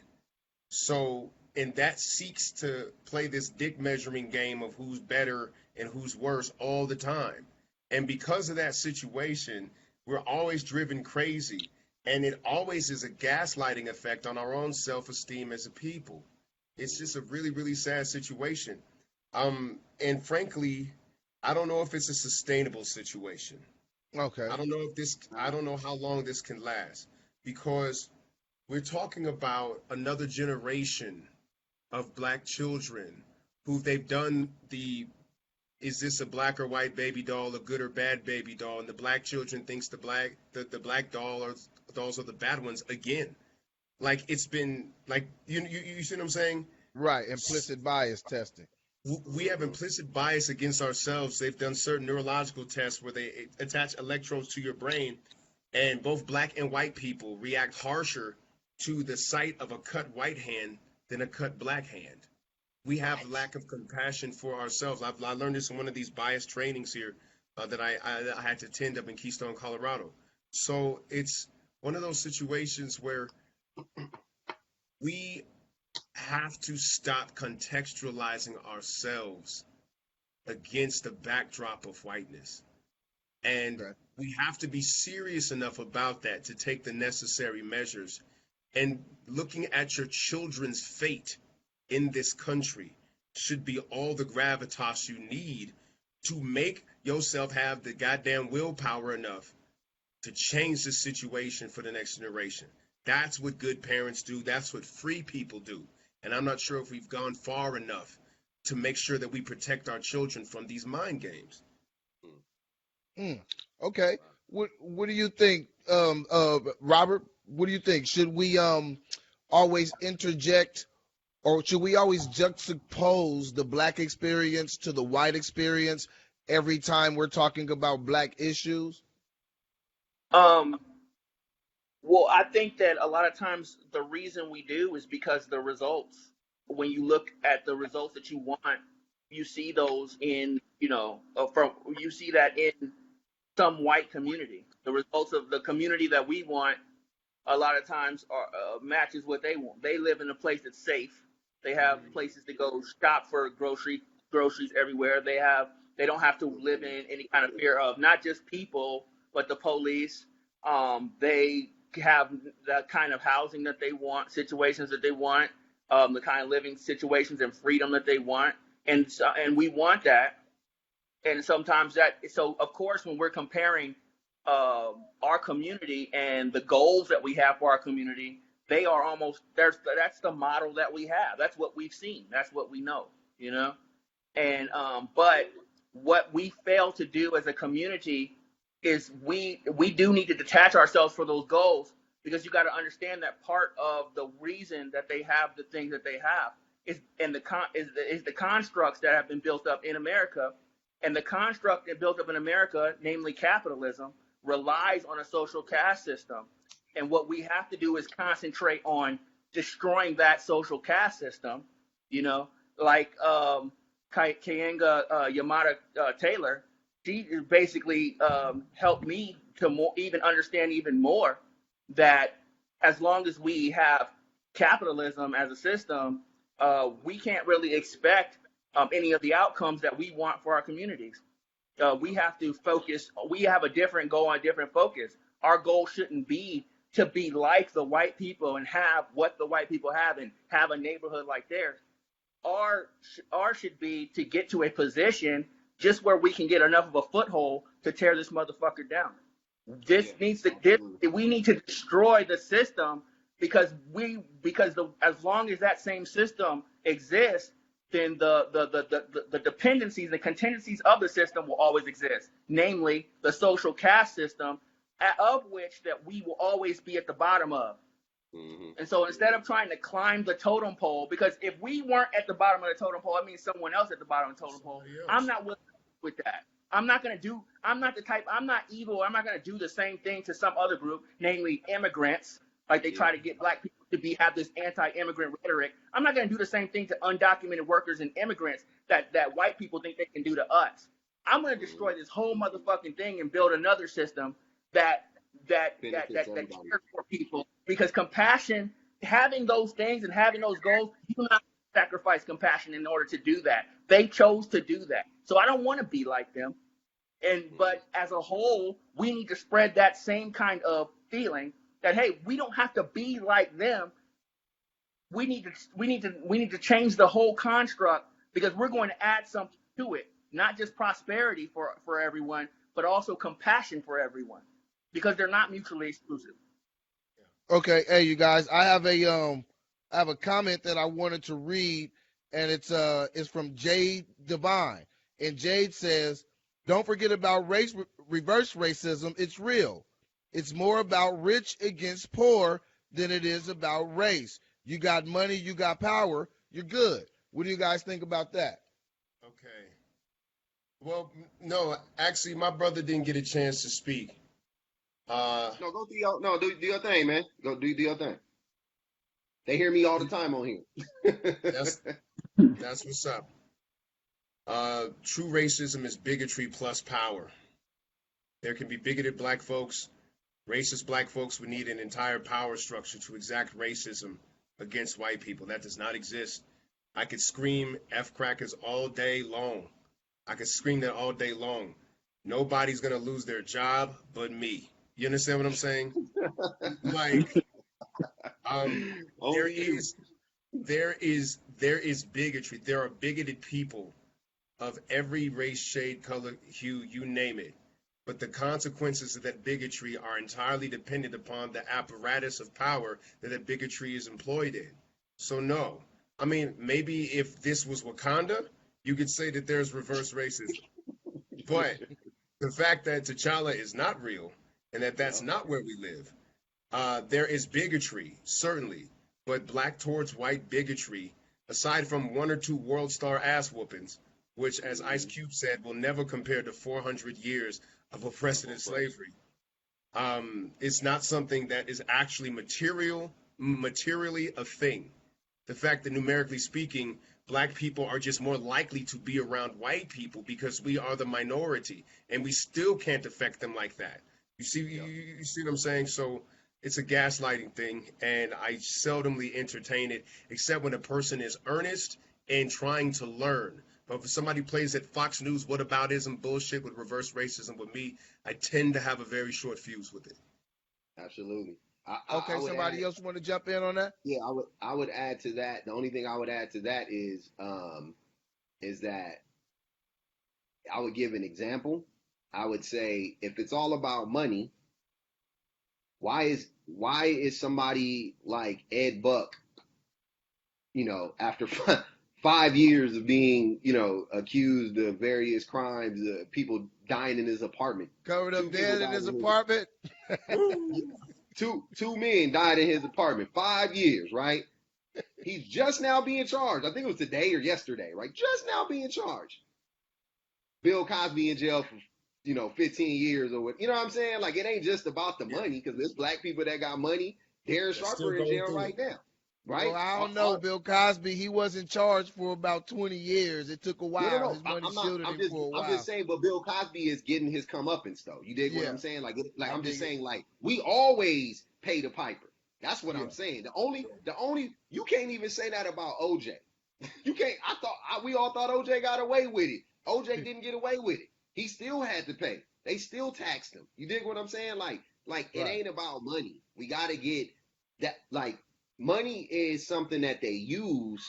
So, and that seeks to play this dick measuring game of who's better and who's worse all the time. And because of that situation, we're always driven crazy. And it always is a gaslighting effect on our own self-esteem as a people. It's just a really, really sad situation. And frankly, I don't know if it's a sustainable situation. Okay. I don't know how long this can last, because we're talking about another generation of black children who they've done is this a black or white baby doll, a good or bad baby doll? And the black children thinks the black dolls are the bad ones again. Like, it's been like, you see what I'm saying? Right. Implicit bias testing. We have implicit bias against ourselves. They've done certain neurological tests where they attach electrodes to your brain, and both black and white people react harsher to the sight of a cut white hand than a cut black hand. We have lack of compassion for ourselves. I learned this in one of these bias trainings here that I had to attend up in Keystone, Colorado. So it's one of those situations where we have to stop contextualizing ourselves against the backdrop of whiteness. And we have to be serious enough about that to take the necessary measures. And looking at your children's fate in this country should be all the gravitas you need to make yourself have the goddamn willpower enough to change the situation for the next generation. That's what good parents do. That's what free people do. And I'm not sure if we've gone far enough to make sure that we protect our children from these mind games. Okay. What do you think, Robert? What do you think? Should we always interject, or should we always juxtapose the black experience to the white experience every time we're talking about black issues? Well, I think that a lot of times the reason we do is because the results, when you look at the results that you want, you see those in, you see that in some white community. The results of the community that we want a lot of times are matches what they want. They live in a place that's safe. They have places to go shop for groceries everywhere. They don't have to live in any kind of fear of not just people, but the police. They have the kind of housing that they want, situations that they want, the kind of living situations and freedom that they want, and we want that. And sometimes so of course, when we're comparing our community and the goals that we have for our community, they are almost that's the model that we have. That's what we've seen. That's what we know, you know. And but what we fail to do as a community is we do need to detach ourselves from those goals, because you got to understand that part of the reason that they have the things that they have is the constructs that have been built up in America. And the construct that built up in America, namely capitalism, relies on a social caste system. And what we have to do is concentrate on destroying that social caste system, you know, like Kayenga Yamada Taylor. She basically helped me to even understand even more that as long as we have capitalism as a system, we can't really expect any of the outcomes that we want for our communities. We have to focus. We have a different goal and different focus. Our goal shouldn't be to be like the white people and have what the white people have and have a neighborhood like theirs. Our should be to get to a position just where we can get enough of a foothold to tear this motherfucker down. We need to destroy the system, because as long as that same system exists, then the dependencies, the contingencies of the system will always exist, namely the social caste system, of which that we will always be at the bottom of. Mm-hmm. And so instead of trying to climb the totem pole, because if we weren't at the bottom of the totem pole, I mean someone else at the bottom of the totem pole, I'm not willing with that. I'm not evil. I'm not going to do the same thing to some other group, namely immigrants. Like they try to get black people to have this anti-immigrant rhetoric. I'm not going to do the same thing to undocumented workers and immigrants that white people think they can do to us. I'm going to destroy this whole motherfucking thing and build another system that cares for people. Because compassion, having those things and having those goals, you do not sacrifice compassion in order to do that. They chose to do that. So I don't want to be like them. But as a whole, we need to spread that same kind of feeling that, hey, we don't have to be like them. We need to change the whole construct, because we're going to add something to it, not just prosperity for everyone, but also compassion for everyone, because they're not mutually exclusive. Okay, hey you guys, I have a comment that I wanted to read, and it's from Jade Divine, and Jade says, "Don't forget about reverse racism. It's real. It's more about rich against poor than it is about race. You got money, you got power, you're good." What do you guys think about that? Okay. Well, no, actually, my brother didn't get a chance to speak. No, go do your thing, man. Go do your thing. They hear me all the time on here. That's what's up. True racism is bigotry plus power. There can be bigoted black folks. Racist black folks would need an entire power structure to exact racism against white people. That does not exist. I could scream F crackers all day long. I could scream that all day long. Nobody's going to lose their job but me. You understand what I'm saying? Like, there is bigotry. There are bigoted people of every race, shade, color, hue, you name it. But the consequences of that bigotry are entirely dependent upon the apparatus of power that bigotry is employed in. So no. I mean, maybe if this was Wakanda, you could say that there's reverse racism. But the fact that T'Challa is not real, and that's not where we live. There is bigotry, certainly, but black towards white bigotry, aside from 1 or 2 world star ass whoopings, which, as Ice Cube said, will never compare to 400 years of oppressive slavery. It's not something that is actually materially a thing. The fact that, numerically speaking, black people are just more likely to be around white people because we are the minority, and we still can't affect them like that. You see what I'm saying? So it's a gaslighting thing, and I seldomly entertain it, except when a person is earnest and trying to learn. But if somebody plays at Fox News whataboutism bullshit with reverse racism with me, I tend to have a very short fuse with it. Absolutely. Okay, somebody else want to jump in on that? Yeah, I would add to that. The only thing I would add to that is that I would give an example. I would say if it's all about money, why is somebody like Ed Buck, after 5 years of being, accused of various crimes, people dying in his apartment, Covered two up people dead in died his in his apartment. two men died in his apartment, 5 years, right? He's just now being charged. I think it was today or yesterday, right? Just now being charged. Bill Cosby in jail for 15 years or what. You know what I'm saying? Like, it ain't just about the money, because there's black people that got money. Darren Sharper in jail right now, right? Well, I don't know. Bill Cosby, he was in charge for about 20 years. It took a while. No. His money I'm not. shielded him for a while. I'm just saying. But Bill Cosby is getting his comeuppance, though. You dig what I'm saying? Like I'm just saying. Like, we always pay the piper. That's what I'm saying. The only you can't even say that about OJ. You can't. We all thought OJ got away with it. OJ didn't get away with it. He still had to pay. They still taxed him. You dig what I'm saying? Like it ain't about money. We got to get that. Like, money is something that they use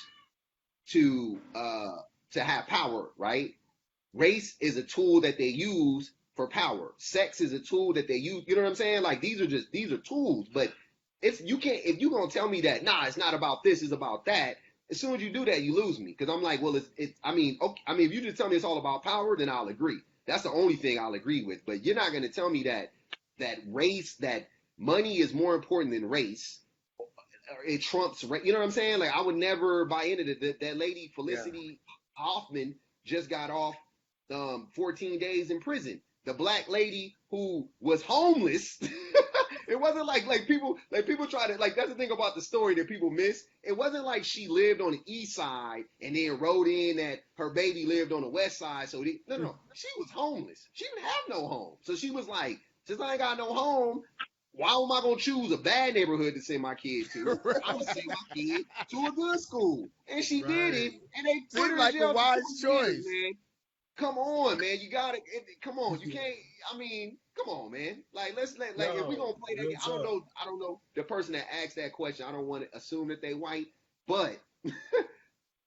to have power, right? Race is a tool that they use for power. Sex is a tool that they use. You know what I'm saying? Like, these are tools. But if you're gonna tell me that, nah, it's not about this, it's about that, as soon as you do that, you lose me. Because I'm like, well, if you just tell me it's all about power, then I'll agree. That's the only thing I'll agree with. But you're not gonna tell me that money is more important than race. It trumps, you know what I'm saying? Like, I would never buy into that lady Felicity Hoffman just got off 14 days in prison. The black lady who was homeless. It wasn't like people try to, like, that's the thing about the story that people miss. It wasn't like she lived on the east side and then wrote in that her baby lived on the west side. So no, she was homeless. She didn't have no home. So she was like, since I ain't got no home, why am I gonna choose a bad neighborhood to send my kid to? I'm gonna send my kid to a good school. And she did it, and they put her in jail a wise for 2 choice. years, man. Come on, man. You gotta come on. You can't. Come on, man. Like, if we gonna play that game, I don't know the person that asked that question. I don't want to assume that they white, but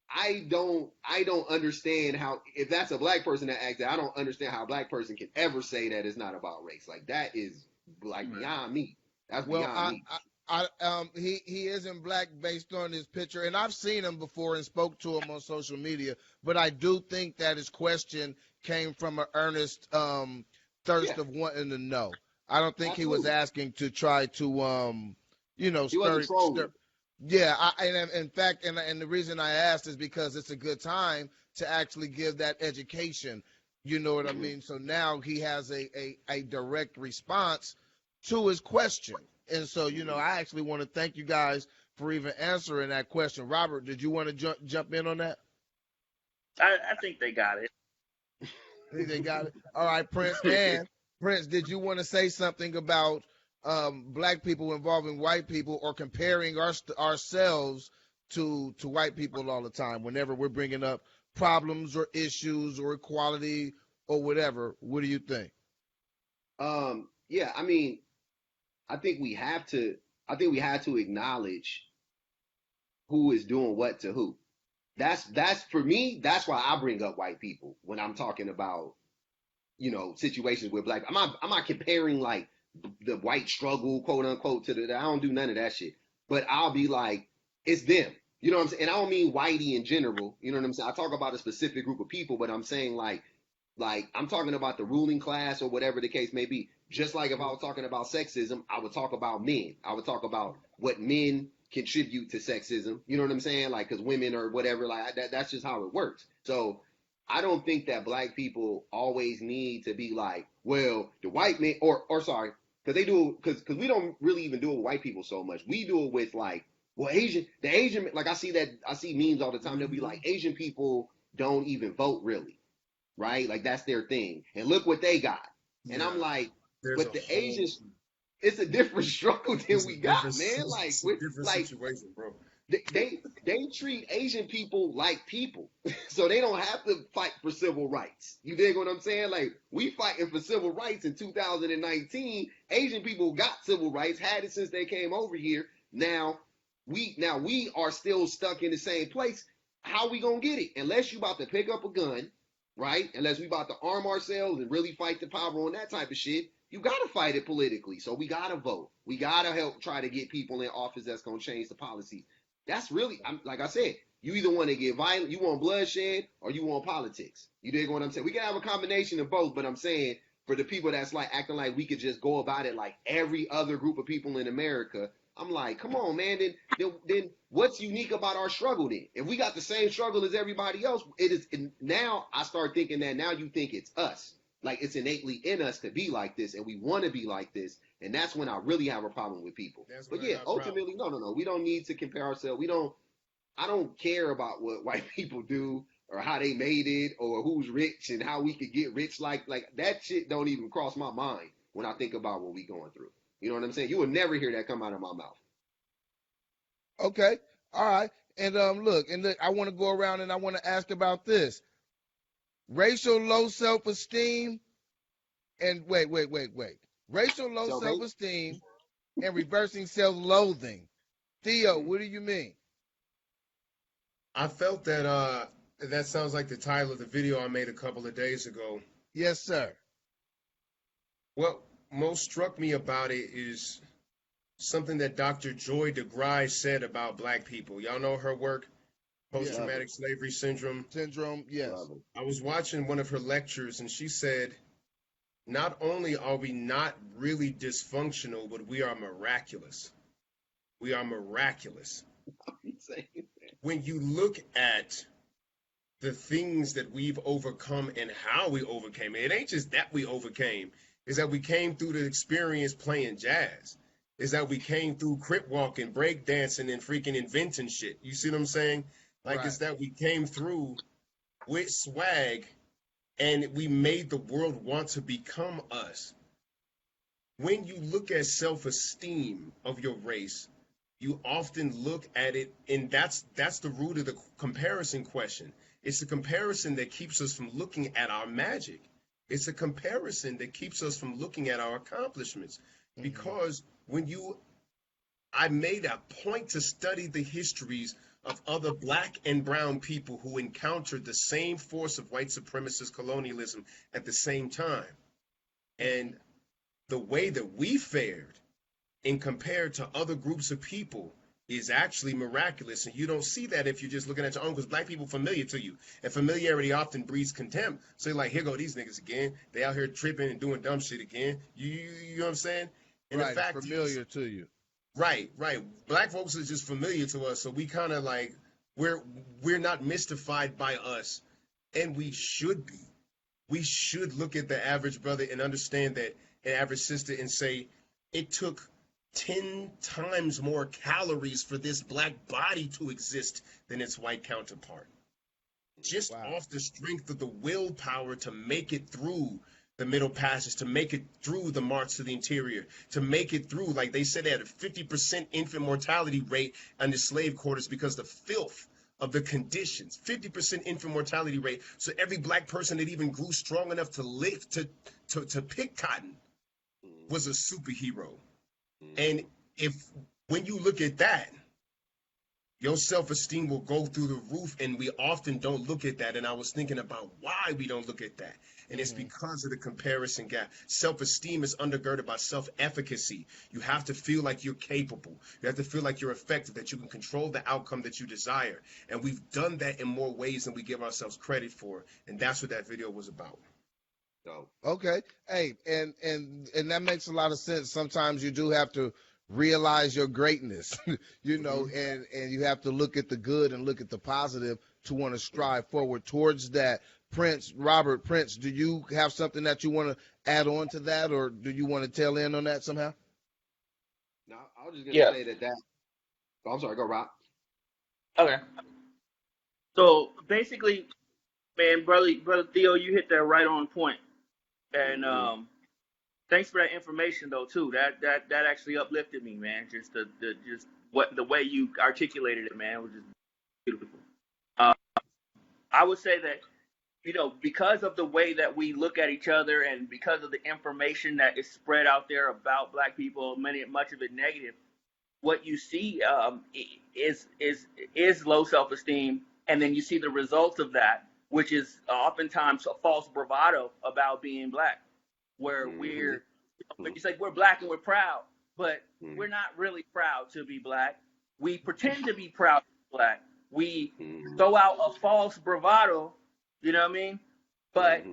I don't understand how, if that's a black person that asked that, I don't understand how a black person can ever say that it's not about race. Like, that is like beyond me. That's beyond me. He isn't black based on his picture, and I've seen him before and spoke to him on social media, but I do think that his question came from an earnest thirst of wanting to know. I don't think he was asking to try to stir. Yeah, in fact, the reason I asked is because it's a good time to actually give that education. You know what I mean? So now he has a direct response to his question. And so, I actually want to thank you guys for even answering that question. Robert, did you want to jump in on that? I think they got it. I think they got it. All right, Prince. And Prince, did you want to say something about black people involving white people, or comparing ourselves to white people all the time whenever we're bringing up problems or issues or equality or whatever? What do you think? Yeah, I think we have to acknowledge who is doing what to who. That's for me, that's why I bring up white people when I'm talking about, situations with black. I'm not comparing, like, the white struggle, quote unquote, to I don't do none of that shit. But I'll be like, it's them. You know what I'm saying? And I don't mean whitey in general. You know what I'm saying? I talk about a specific group of people, but I'm saying like I'm talking about the ruling class or whatever the case may be. Just like if I was talking about sexism, I would talk about men. I would talk about what men contribute to sexism. You know what I'm saying? Like, because women or whatever, like that's just how it works. So I don't think that black people always need to be like, well, the white man, or sorry, because they do, because we don't really even do it with white people so much. We do it with, like, well, the Asian, like, I see memes all the time. They'll be like, Asian people don't even vote really, right? Like, that's their thing. And look what they got. Yeah. And I'm like, but the Asians, it's a different struggle than we got, man. Like, it's a different situation, bro. They treat Asian people like people, so they don't have to fight for civil rights. You dig what I'm saying? Like, we fighting for civil rights in 2019. Asian people got civil rights, had it since they came over here. Now we are still stuck in the same place. How we gonna get it? Unless you about to pick up a gun right? Unless we about to arm ourselves and really fight the power on that type of shit, you gotta fight it politically. So we gotta vote. We gotta help try to get people in office that's gonna change the policies. That's really, like I said, you either want to get violent, you want bloodshed, or you want politics. You dig what I'm saying? We can have a combination of both, but I'm saying for the people that's like acting like we could just go about it like every other group of people in America, I'm like, come on, man. Then what's unique about our struggle then? If we got the same struggle as everybody else, it is. And now I start thinking that now you think it's us. Like it's innately in us to be like this, and we want to be like this, and that's when I really have a problem with people. But yeah, ultimately, no. We don't need to compare ourselves. We don't. I don't care about what white people do or how they made it or who's rich and how we could get rich. Like that shit don't even cross my mind when I think about what we going through. You know what I'm saying? You will never hear that come out of my mouth. Okay. All right. And look, I want to go around and I want to ask about this. Racial low self-esteem and wait. Racial low self-esteem and reversing self-loathing. Theo, what do you mean? I felt that that sounds like the title of the video I made a couple of days ago. Yes, sir. What most struck me about it is something that Dr. Joy DeGruy said about black people. Y'all know her work, post-traumatic slavery syndrome. Yes. I was watching one of her lectures, and she said, not only are we not really dysfunctional, but we are miraculous. We are miraculous. When you look at the things that we've overcome and how we overcame it, it ain't just that we overcame. Is that we came through the experience playing jazz. Is that we came through crip walking, break dancing, and freaking inventing shit. You see what I'm saying? Like, right. It's that we came through with swag and we made the world want to become us. When you look at self-esteem of your race, you often look at it, and that's the root of the comparison question. It's the comparison that keeps us from looking at our magic. It's a comparison that keeps us from looking at our accomplishments. Mm-hmm. Because I made a point to study the histories of other black and brown people who encountered the same force of white supremacist colonialism at the same time. And the way that we fared and compared to other groups of people is actually miraculous. And you don't see that if you're just looking at your own, because black people familiar to you. And familiarity often breeds contempt. So you're like, here go these niggas again. They out here tripping and doing dumb shit again. You know what I'm saying? And right, the fact familiar to you. Right. Black folks is just familiar to us. So we kind of like, we're not mystified by us. And we should be. We should look at the average brother and understand that, an average sister, and say, it took 10 times more calories for this black body to exist than its white counterpart. Just off the strength of the willpower to make it through the Middle Passage, to make it through the march to the interior, to make it through, like they said, they had a 50% infant mortality rate in the slave quarters because the filth of the conditions, 50% infant mortality rate. So every black person that even grew strong enough to lift, to pick cotton was a superhero. And when you look at that, your self-esteem will go through the roof, and we often don't look at that. And I was thinking about why we don't look at that. And it's because of the comparison gap. Self-esteem is undergirded by self-efficacy. You have to feel like you're capable. You have to feel like you're effective, that you can control the outcome that you desire. And we've done that in more ways than we give ourselves credit for. And that's what that video was about. Okay. Hey, and that makes a lot of sense. Sometimes you do have to realize your greatness, you know, and you have to look at the good and look at the positive to want to strive forward towards that. Robert Prince, do you have something that you want to add on to that, or do you want to tail in on that somehow? No, I was just going to say that. Oh, I'm sorry, go Rob. Okay. So basically, man, brother Theo, you hit that right on point. And thanks for that information though too. That actually uplifted me, man. Just the way you articulated it, man, was just beautiful. I would say that, you know, because of the way that we look at each other and because of the information that is spread out there about black people, much of it negative, what you see is low self-esteem, and then you see the results of that which is oftentimes a false bravado about being black, where we're, it's like we're black and we're proud, but we're not really proud to be black. We pretend to be proud to be black. We throw out a false bravado, you know what I mean? But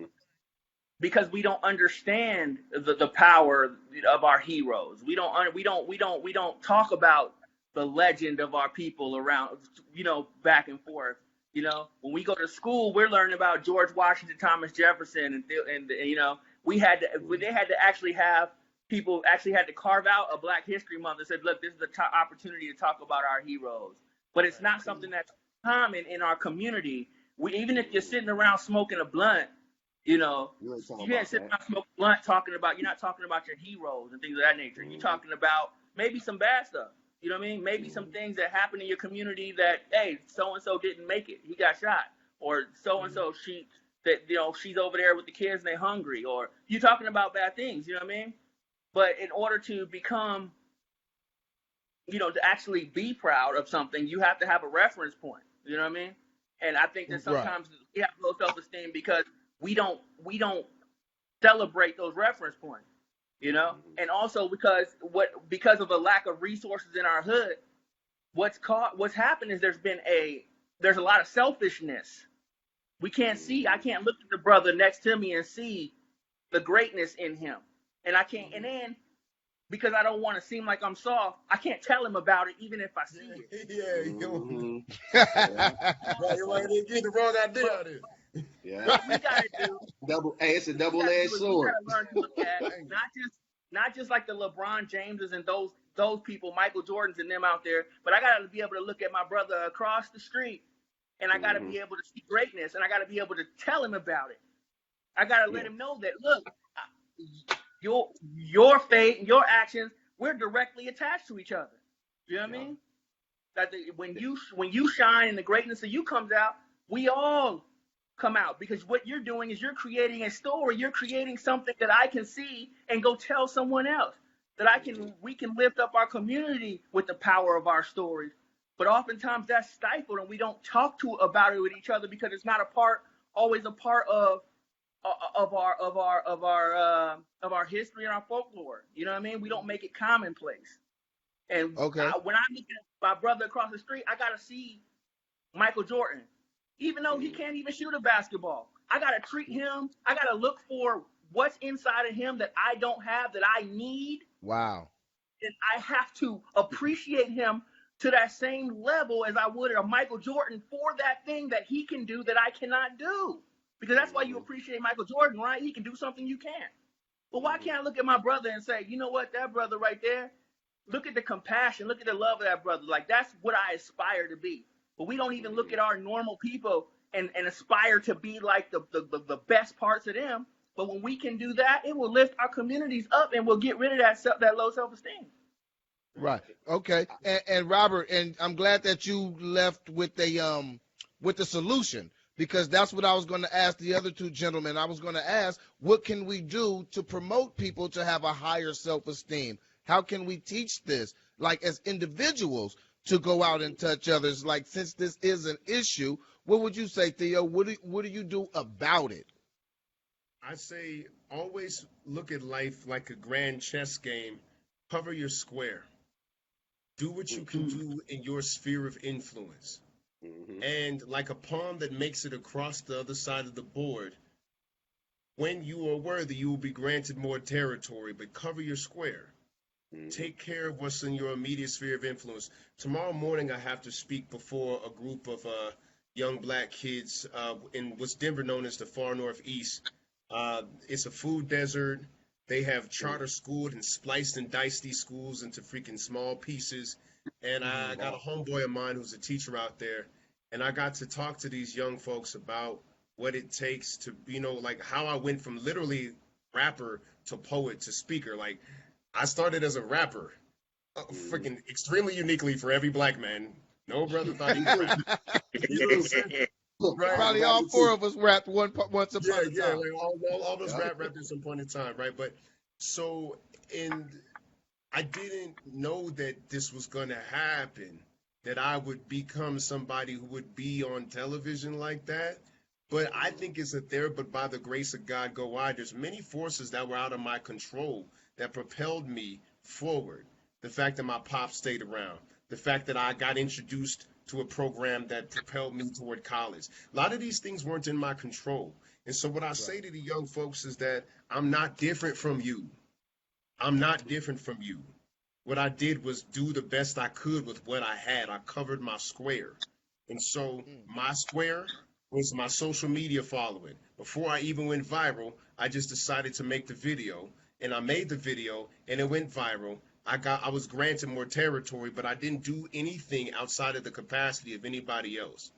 because we don't understand the power of our heroes, we don't talk about the legend of our people around, back and forth. When we go to school, we're learning about George Washington, Thomas Jefferson, and they had to actually have people actually had to carve out a Black History Month and said, look, this is the opportunity to talk about our heroes. But it's not something that's common in our community. Even if you're sitting around smoking a blunt, you can't sit around smoking a blunt you're not talking about your heroes and things of that nature. You're talking about maybe some bad stuff. You know what I mean? Maybe some things that happen in your community that, hey, so-and-so didn't make it. He got shot. Or so-and-so, she's over there with the kids and they're hungry. Or you're talking about bad things, you know what I mean? But in order to become, to actually be proud of something, you have to have a reference point. You know what I mean? And I think that sometimes we have low self-esteem because we don't celebrate those reference points. And also because of a lack of resources in our hood, what's happened is there's a lot of selfishness. I can't look at the brother next to me and see the greatness in him. And I can't, and then because I don't want to seem like I'm soft, I can't tell him about it even if I see it. You're right, they get the wrong idea out of it. Yeah. What we gotta do it's a double-edged sword. We gotta learn to look at not just like the LeBron Jameses and those people, Michael Jordans and them out there, but I gotta be able to look at my brother across the street, and I gotta be able to see greatness, and I gotta be able to tell him about it. I gotta let him know that, look, your fate and your actions, we're directly attached to each other. You know what I mean? That when you shine and the greatness of you comes out, we all come out, because what you're doing is you're creating a story. You're creating something that I can see and go tell someone else, that we can lift up our community with the power of our stories. But oftentimes that's stifled and we don't talk about it with each other because it's not always a part of our history and our folklore. You know what I mean? We don't make it commonplace. And when I look at my brother across the street, I gotta see Michael Jordan. Even though he can't even shoot a basketball, I got to treat him. I got to look for what's inside of him that I don't have, that I need. Wow. And I have to appreciate him to that same level as I would a Michael Jordan for that thing that he can do that I cannot do. Because that's why you appreciate Michael Jordan, right? He can do something you can't. But why can't I look at my brother and say, you know what, that brother right there, look at the compassion, look at the love of that brother. Like, that's what I aspire to be. But we don't even look at our normal people and aspire to be like the best parts of them. But when we can do that, it will lift our communities up and we'll get rid of that low self-esteem. Right. Okay. And Robert, and I'm glad that you left with the solution, because that's what I was going to ask the other two gentlemen. I was going to ask, what can we do to promote people to have a higher self-esteem? How can we teach this, like, as individuals, to go out and touch others? Like, since this is an issue, what would you say, Theo? What do you do about it? I say always look at life like a grand chess game. Cover your square. Do what you can do in your sphere of influence. And like a pawn that makes it across the other side of the board, when you are worthy, you will be granted more territory, but cover your square. Take care of what's in your immediate sphere of influence. Tomorrow morning, I have to speak before a group of young black kids in what's Denver known as the far northeast. It's a food desert. They have charter schooled and spliced and diced these schools into freaking small pieces. And I got a homeboy of mine who's a teacher out there. And I got to talk to these young folks about what it takes to, like how I went from literally rapper to poet to speaker. Like, I started as a rapper, freaking extremely uniquely for every black man. No brother thought he could. You know what I'm saying? Right, Probably all four of us rapped once upon a time. Yeah, like all of us rapped at some point in time, right? But and I didn't know that this was going to happen, that I would become somebody who would be on television like that. But I think it's a there, but by the grace of God go I. There's many forces that were out of my control that propelled me forward. The fact that my pop stayed around, the fact that I got introduced to a program that propelled me toward college. A lot of these things weren't in my control. And so what I say to the young folks is that I'm not different from you. I'm not different from you. What I did was do the best I could with what I had. I covered my square. And so my square was my social media following. Before I even went viral, I just decided to make the video, and I made the video and it went viral. I was granted more territory, but I didn't do anything outside of the capacity of anybody else.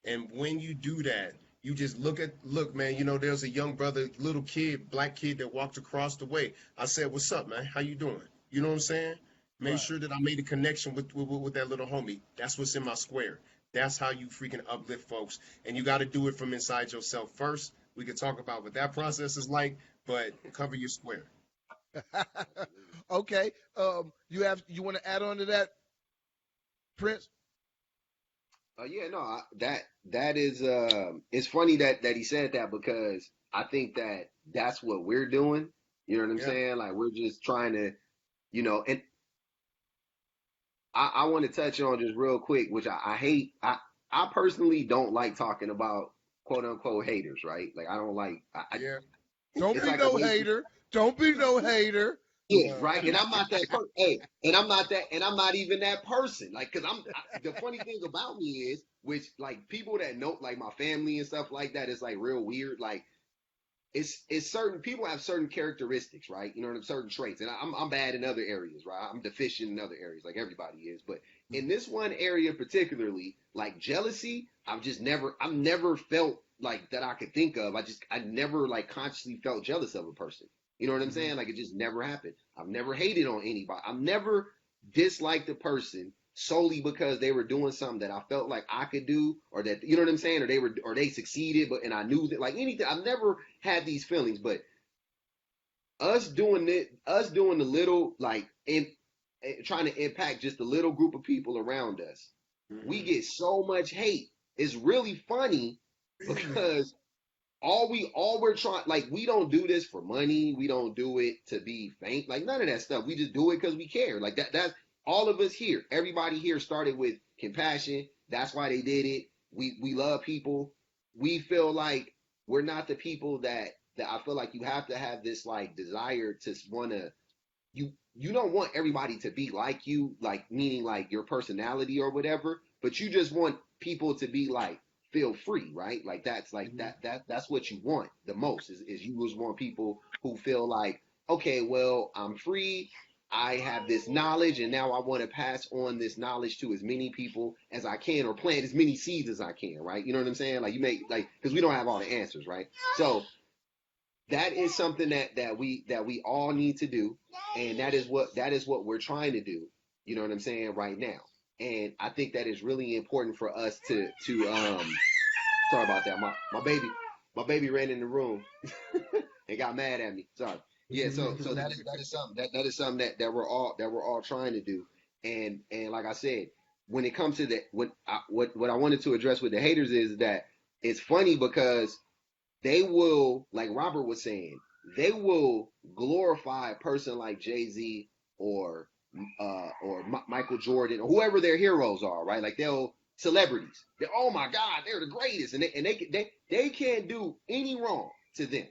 And when you do that, you just look, man, you know, there's a young brother, little kid, black kid that walked across the way. I said, "What's up, man? How you doing?" You know what I'm saying? Made sure that I made a connection with that little homie. That's what's in my square. That's how you freaking uplift folks. And you got to do it from inside yourself first. We can talk about what that process is like, but cover your square. Okay. You want to add on to that, Prince? Yeah, no, that is it's funny that he said that, because I think that that's what we're doing. You know what I'm saying? Like, we're just trying to, you know, and I want to touch on just real quick, which I hate. I personally don't like talking about quote unquote haters, right? Like, I don't like. Don't it's be like no hater. Don't be no hater. Yeah, right. And I'm not that person. Hey, and I'm not even that person. Like, cause the funny thing about me is, which, like, people that know, like, my family and stuff like that, is like real weird. Like, it's certain people have certain characteristics, right? You know what I'm, certain traits. And I'm bad in other areas, right? I'm deficient in other areas, like everybody is. But in this one area particularly, like jealousy, I've never felt like that I could think of. I never like consciously felt jealous of a person. You know what I'm saying? Like, it just never happened. I've never hated on anybody. I've never disliked a person solely because they were doing something that I felt like I could do, or that, you know what I'm saying, or they succeeded, but, and I knew that, like, anything. I've never had these feelings. But us doing the little, like, trying to impact just a little group of people around us, we get so much hate. It's really funny because all we're trying, like, we don't do this for money. We don't do it to be faint, like, none of that stuff. We just do it because we care. Like, that's all of us here. Everybody here started with compassion. That's why they did it. We love people. We feel like we're not the people that I feel like you have to have this, like, desire to want to, you don't want everybody to be like you, like, meaning like your personality or whatever, but you just want people to be like, feel free, right? Like, that's like that's what you want the most, is you just want people who feel like, okay, well, I'm free, I have this knowledge, and now I want to pass on this knowledge to as many people as I can, or plant as many seeds as I can, right? You know what I'm saying? Like, you make, like, because we don't have all the answers, right? So that is something that we all need to do, and that is what we're trying to do. You know what I'm saying, right now. And I think that is really important for us to sorry about that. My baby ran in the room and got mad at me. Sorry. Yeah, so that is something that we're all trying to do. And like I said, when it comes to what I wanted to address with the haters is that it's funny because they will, like Robert was saying, they will glorify a person like Jay-Z or Michael Jordan, or whoever their heroes are, right? Like, celebrities. Oh my God, they're the greatest, and they can't do any wrong to them.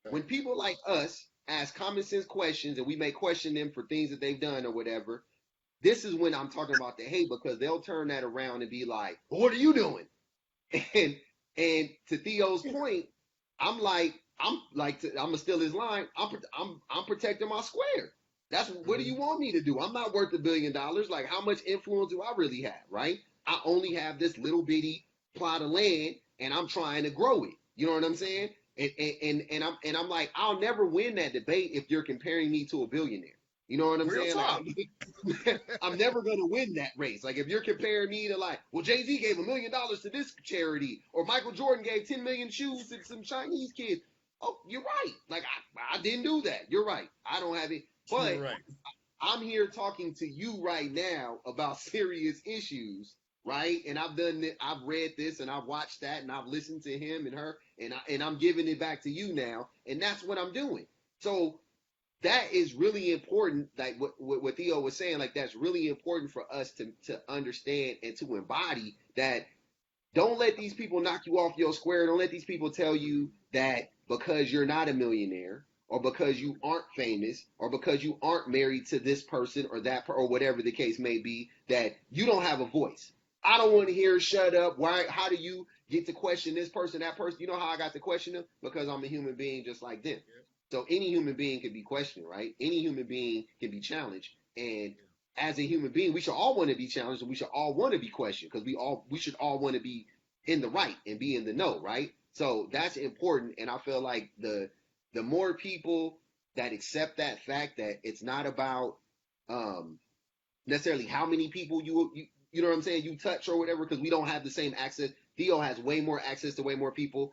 When people like us ask common sense questions and we may question them for things that they've done or whatever, this is when I'm talking about the hate, because they'll turn that around and be like, well, "What are you doing?" And to Theo's point, I'm gonna steal his line. I'm protecting my square. That's what do you want me to do? I'm not worth $1 billion. Like, how much influence do I really have, right? I only have this little bitty plot of land, and I'm trying to grow it. You know what I'm saying? And I'm like, I'll never win that debate if you're comparing me to a billionaire. You know what I'm saying? Like, I'm never gonna win that race. Like, if you're comparing me to, like, well, Jay-Z gave $1 million to this charity, or Michael Jordan gave 10 million shoes to some Chinese kids. Oh, you're right. Like, I didn't do that. You're right. I don't have it. But right. I'm here talking to you right now about serious issues, right? And I've done it, I've read this and I've watched that and I've listened to him and her and I'm giving it back to you now, and that's what I'm doing. So that is really important, like what Theo was saying, like that's really important for us to understand and to embody that. Don't let these people knock you off your square. Don't let these people tell you that because you're not a millionaire or because you aren't famous or because you aren't married to this person or that or whatever the case may be, that you don't have a voice. I don't want to hear shut up. Why? How do you get to question this person, that person? You know how I got to question them? Because I'm a human being just like them. So any human being can be questioned, right? Any human being can be challenged. And as a human being, we should all want to be challenged and we should all want to be questioned because we should all want to be in the right and be in the know, right? So that's important. And I feel like the more people that accept that fact that it's not about necessarily how many people you know what I'm saying, you touch or whatever, because we don't have the same access. Theo has way more access to way more people.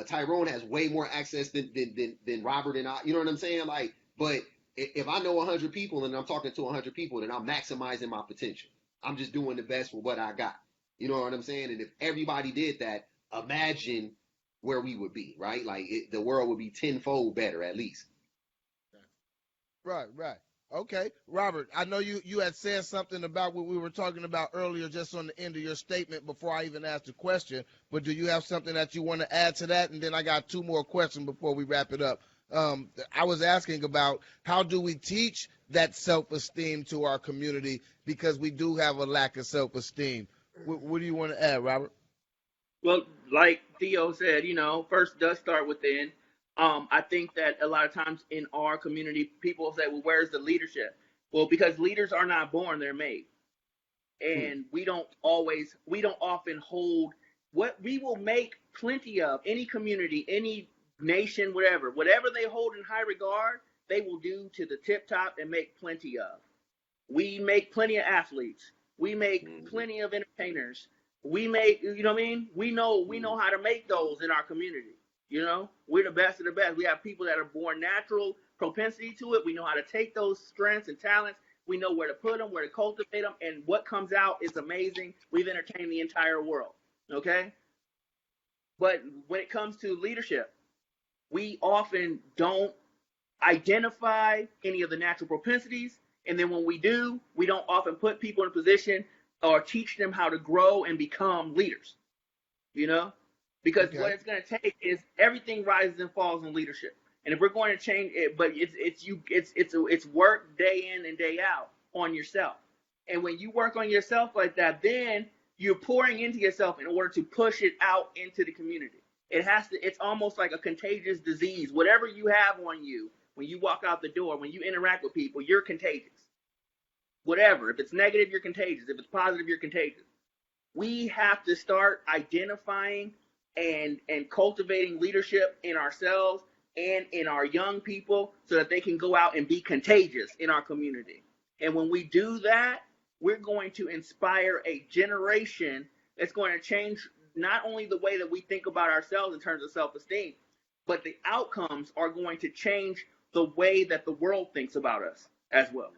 Tyrone has way more access than Robert and I. You know what I'm saying? Like, but if I know 100 people and I'm talking to 100 people, then I'm maximizing my potential. I'm just doing the best with what I got. You know what I'm saying? And if everybody did that, imagine where we would be, right? Like the world would be tenfold better at least. Right. Okay, Robert, I know you had said something about what we were talking about earlier just on the end of your statement before I even asked the question, but do you have something that you want to add to that? And then I got two more questions before we wrap it up. I was asking about how do we teach that self-esteem to our community because we do have a lack of self-esteem. What do you want to add, Robert? Well, like Theo said, first does start within. I think that a lot of times in our community, people say, well, where's the leadership? Well, because leaders are not born, they're made. And we don't often hold what we will make plenty of. Any community, any nation, whatever they hold in high regard, they will do to the tip top and make plenty of. We make plenty of athletes. We make plenty of entertainers. We make, you know what I mean? We know how to make those in our community. We're the best of the best. We have people that are born natural propensity to it. We know how to take those strengths and talents. We know where to put them, where to cultivate them, and what comes out is amazing. We've entertained the entire world, okay? But when it comes to leadership, we often don't identify any of the natural propensities, and then when we do, we don't often put people in a position or teach them how to grow and become leaders, Because what it's going to take is everything rises and falls in leadership. And if we're going to change it, but it's work day in and day out on yourself. And when you work on yourself like that, then you're pouring into yourself in order to push it out into the community. It's almost like a contagious disease. Whatever you have on you, when you walk out the door, when you interact with people, you're contagious. Whatever. If it's negative, you're contagious. If it's positive, you're contagious. We have to start identifying and cultivating leadership in ourselves and in our young people so that they can go out and be contagious in our community. And when we do that, we're going to inspire a generation that's going to change not only the way that we think about ourselves in terms of self-esteem, but the outcomes are going to change the way that the world thinks about us as well.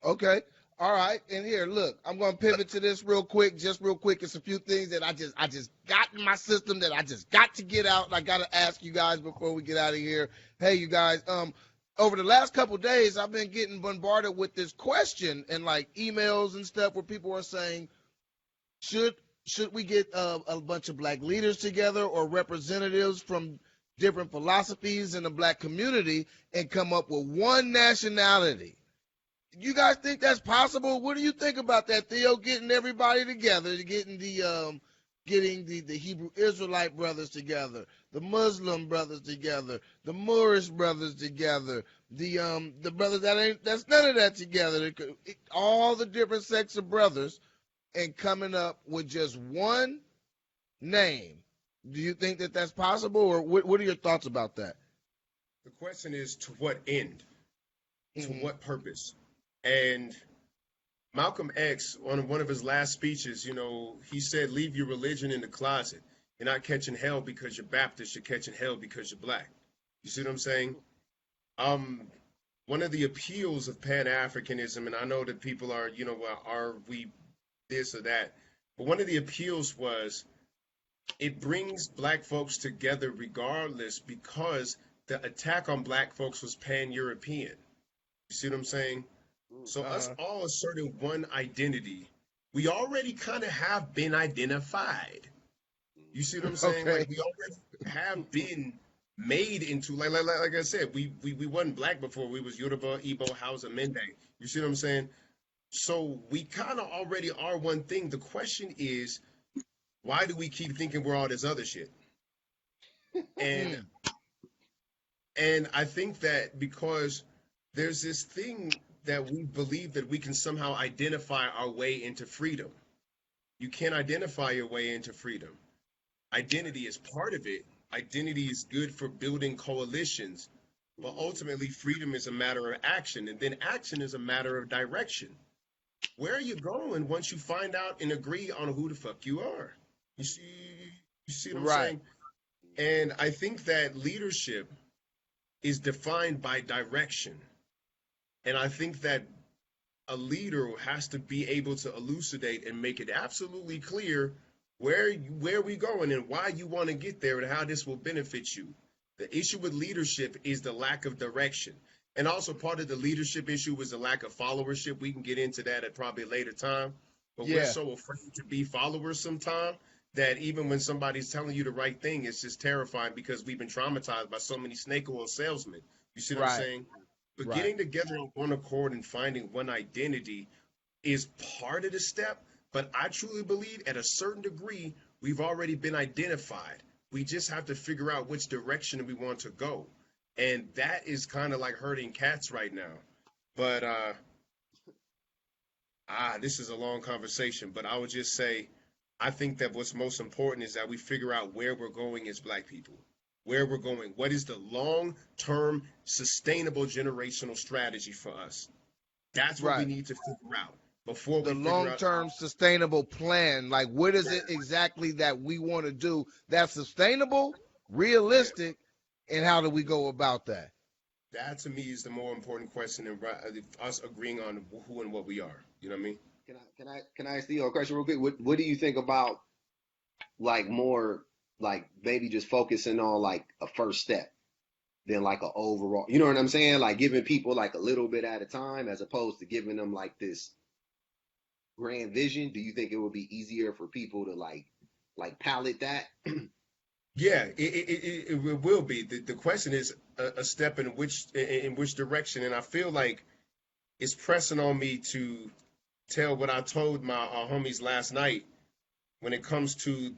Okay. All right, and here, look, I'm gonna pivot to this real quick. It's a few things that I just got in my system that I just got to get out. And I gotta ask you guys before we get out of here. Hey, you guys, over the last couple of days, I've been getting bombarded with this question and like emails and stuff where people are saying, should we get a bunch of black leaders together or representatives from different philosophies in the black community and come up with one nationality? You guys think that's possible? What do you think about that, Theo? Getting everybody together, getting the Hebrew Israelite brothers together, the Muslim brothers together, the Moorish brothers together, the brothers that's none of that together, all the different sects of brothers, and coming up with just one name. Do you think that that's possible, or what are your thoughts about that? The question is, to what end? To what purpose? And Malcolm X, on one of his last speeches, he said, leave your religion in the closet. You're not catching hell because you're Baptist. You're catching hell because you're black. You see what I'm saying? One of the appeals of Pan-Africanism, and I know that people are, are we this or that. But one of the appeals was it brings black folks together regardless because the attack on black folks was pan-European. You see what I'm saying? So us all asserting one identity, we already kind of have been identified. You see what I'm saying? Okay. Like we already have been made into like I said, we wasn't black before. We was Yoruba, Igbo, Hausa, Mende. You see what I'm saying? So we kind of already are one thing. The question is, why do we keep thinking we're all this other shit? And I think that because there's this thing that we believe that we can somehow identify our way into freedom. You can't identify your way into freedom. Identity is part of it. Identity is good for building coalitions, but ultimately freedom is a matter of action, and then action is a matter of direction. Where are you going once you find out and agree on who the fuck you are? You see what I'm saying? And I think that leadership is defined by direction. And I think that a leader has to be able to elucidate and make it absolutely clear where we going and why you want to get there and how this will benefit you. The issue with leadership is the lack of direction. And also part of the leadership issue was the lack of followership. We can get into that at probably a later time. But we're so afraid to be followers sometimes that even when somebody's telling you the right thing, it's just terrifying because we've been traumatized by so many snake oil salesmen. You see what I'm saying? But getting together on one accord and finding one identity is part of the step. But I truly believe at a certain degree, we've already been identified. We just have to figure out which direction we want to go. And that is kind of like herding cats right now. But this is a long conversation, but I would just say, I think that what's most important is that we figure out where we're going as black people. Where we're going. What is the long-term, sustainable generational strategy for us? That's what we need to figure out before we figure out the long-term sustainable plan. Like, what is it exactly that we want to do that's sustainable, realistic, and how do we go about that? That to me is the more important question than us agreeing on who and what we are. You know what I mean? Can I ask Theo a question real quick? What do you think about like more like maybe just focusing on like a first step than like an overall, you know what I'm saying? Like giving people like a little bit at a time as opposed to giving them like this grand vision. Do you think it would be easier for people to like palate that? Yeah, it will be. The question is a step in which direction, and I feel like it's pressing on me to tell what I told my homies last night when it comes to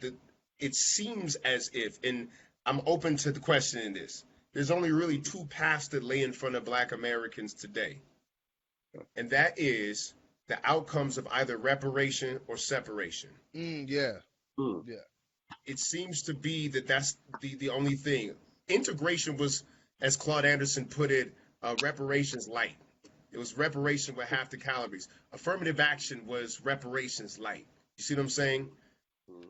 it seems as if, and I'm open to the question in this, there's only really two paths that lay in front of black Americans today. And that is the outcomes of either reparation or separation. Yeah. It seems to be that that's the only thing. Integration was, as Claude Anderson put it, reparations light. It was reparation with half the calories. Affirmative action was reparations light. You see what I'm saying?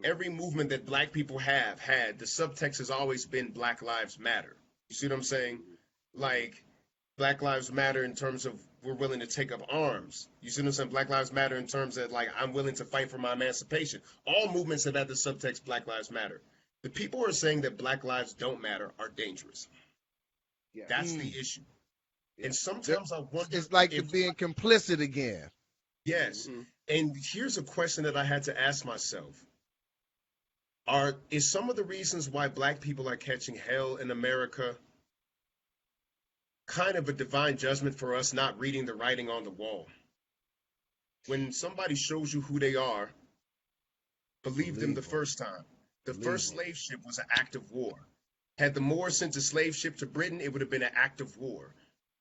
Every movement that black people have had, the subtext has always been Black Lives Matter. You see what I'm saying? Like, Black Lives Matter in terms of we're willing to take up arms. You see what I'm saying? Black Lives Matter in terms of, like, I'm willing to fight for my emancipation. All movements have had the subtext Black Lives Matter. The people who are saying that Black lives don't matter are dangerous. That's the issue. And sometimes I wonder... It's like being complicit again. Yes. And here's a question that I had to ask myself. Is some of the reasons why black people are catching hell in America kind of a divine judgment for us not reading the writing on the wall? When somebody shows you who they are, believe them the first time. The first slave ship was an act of war. Had the Moors sent a slave ship to Britain, it would have been an act of war.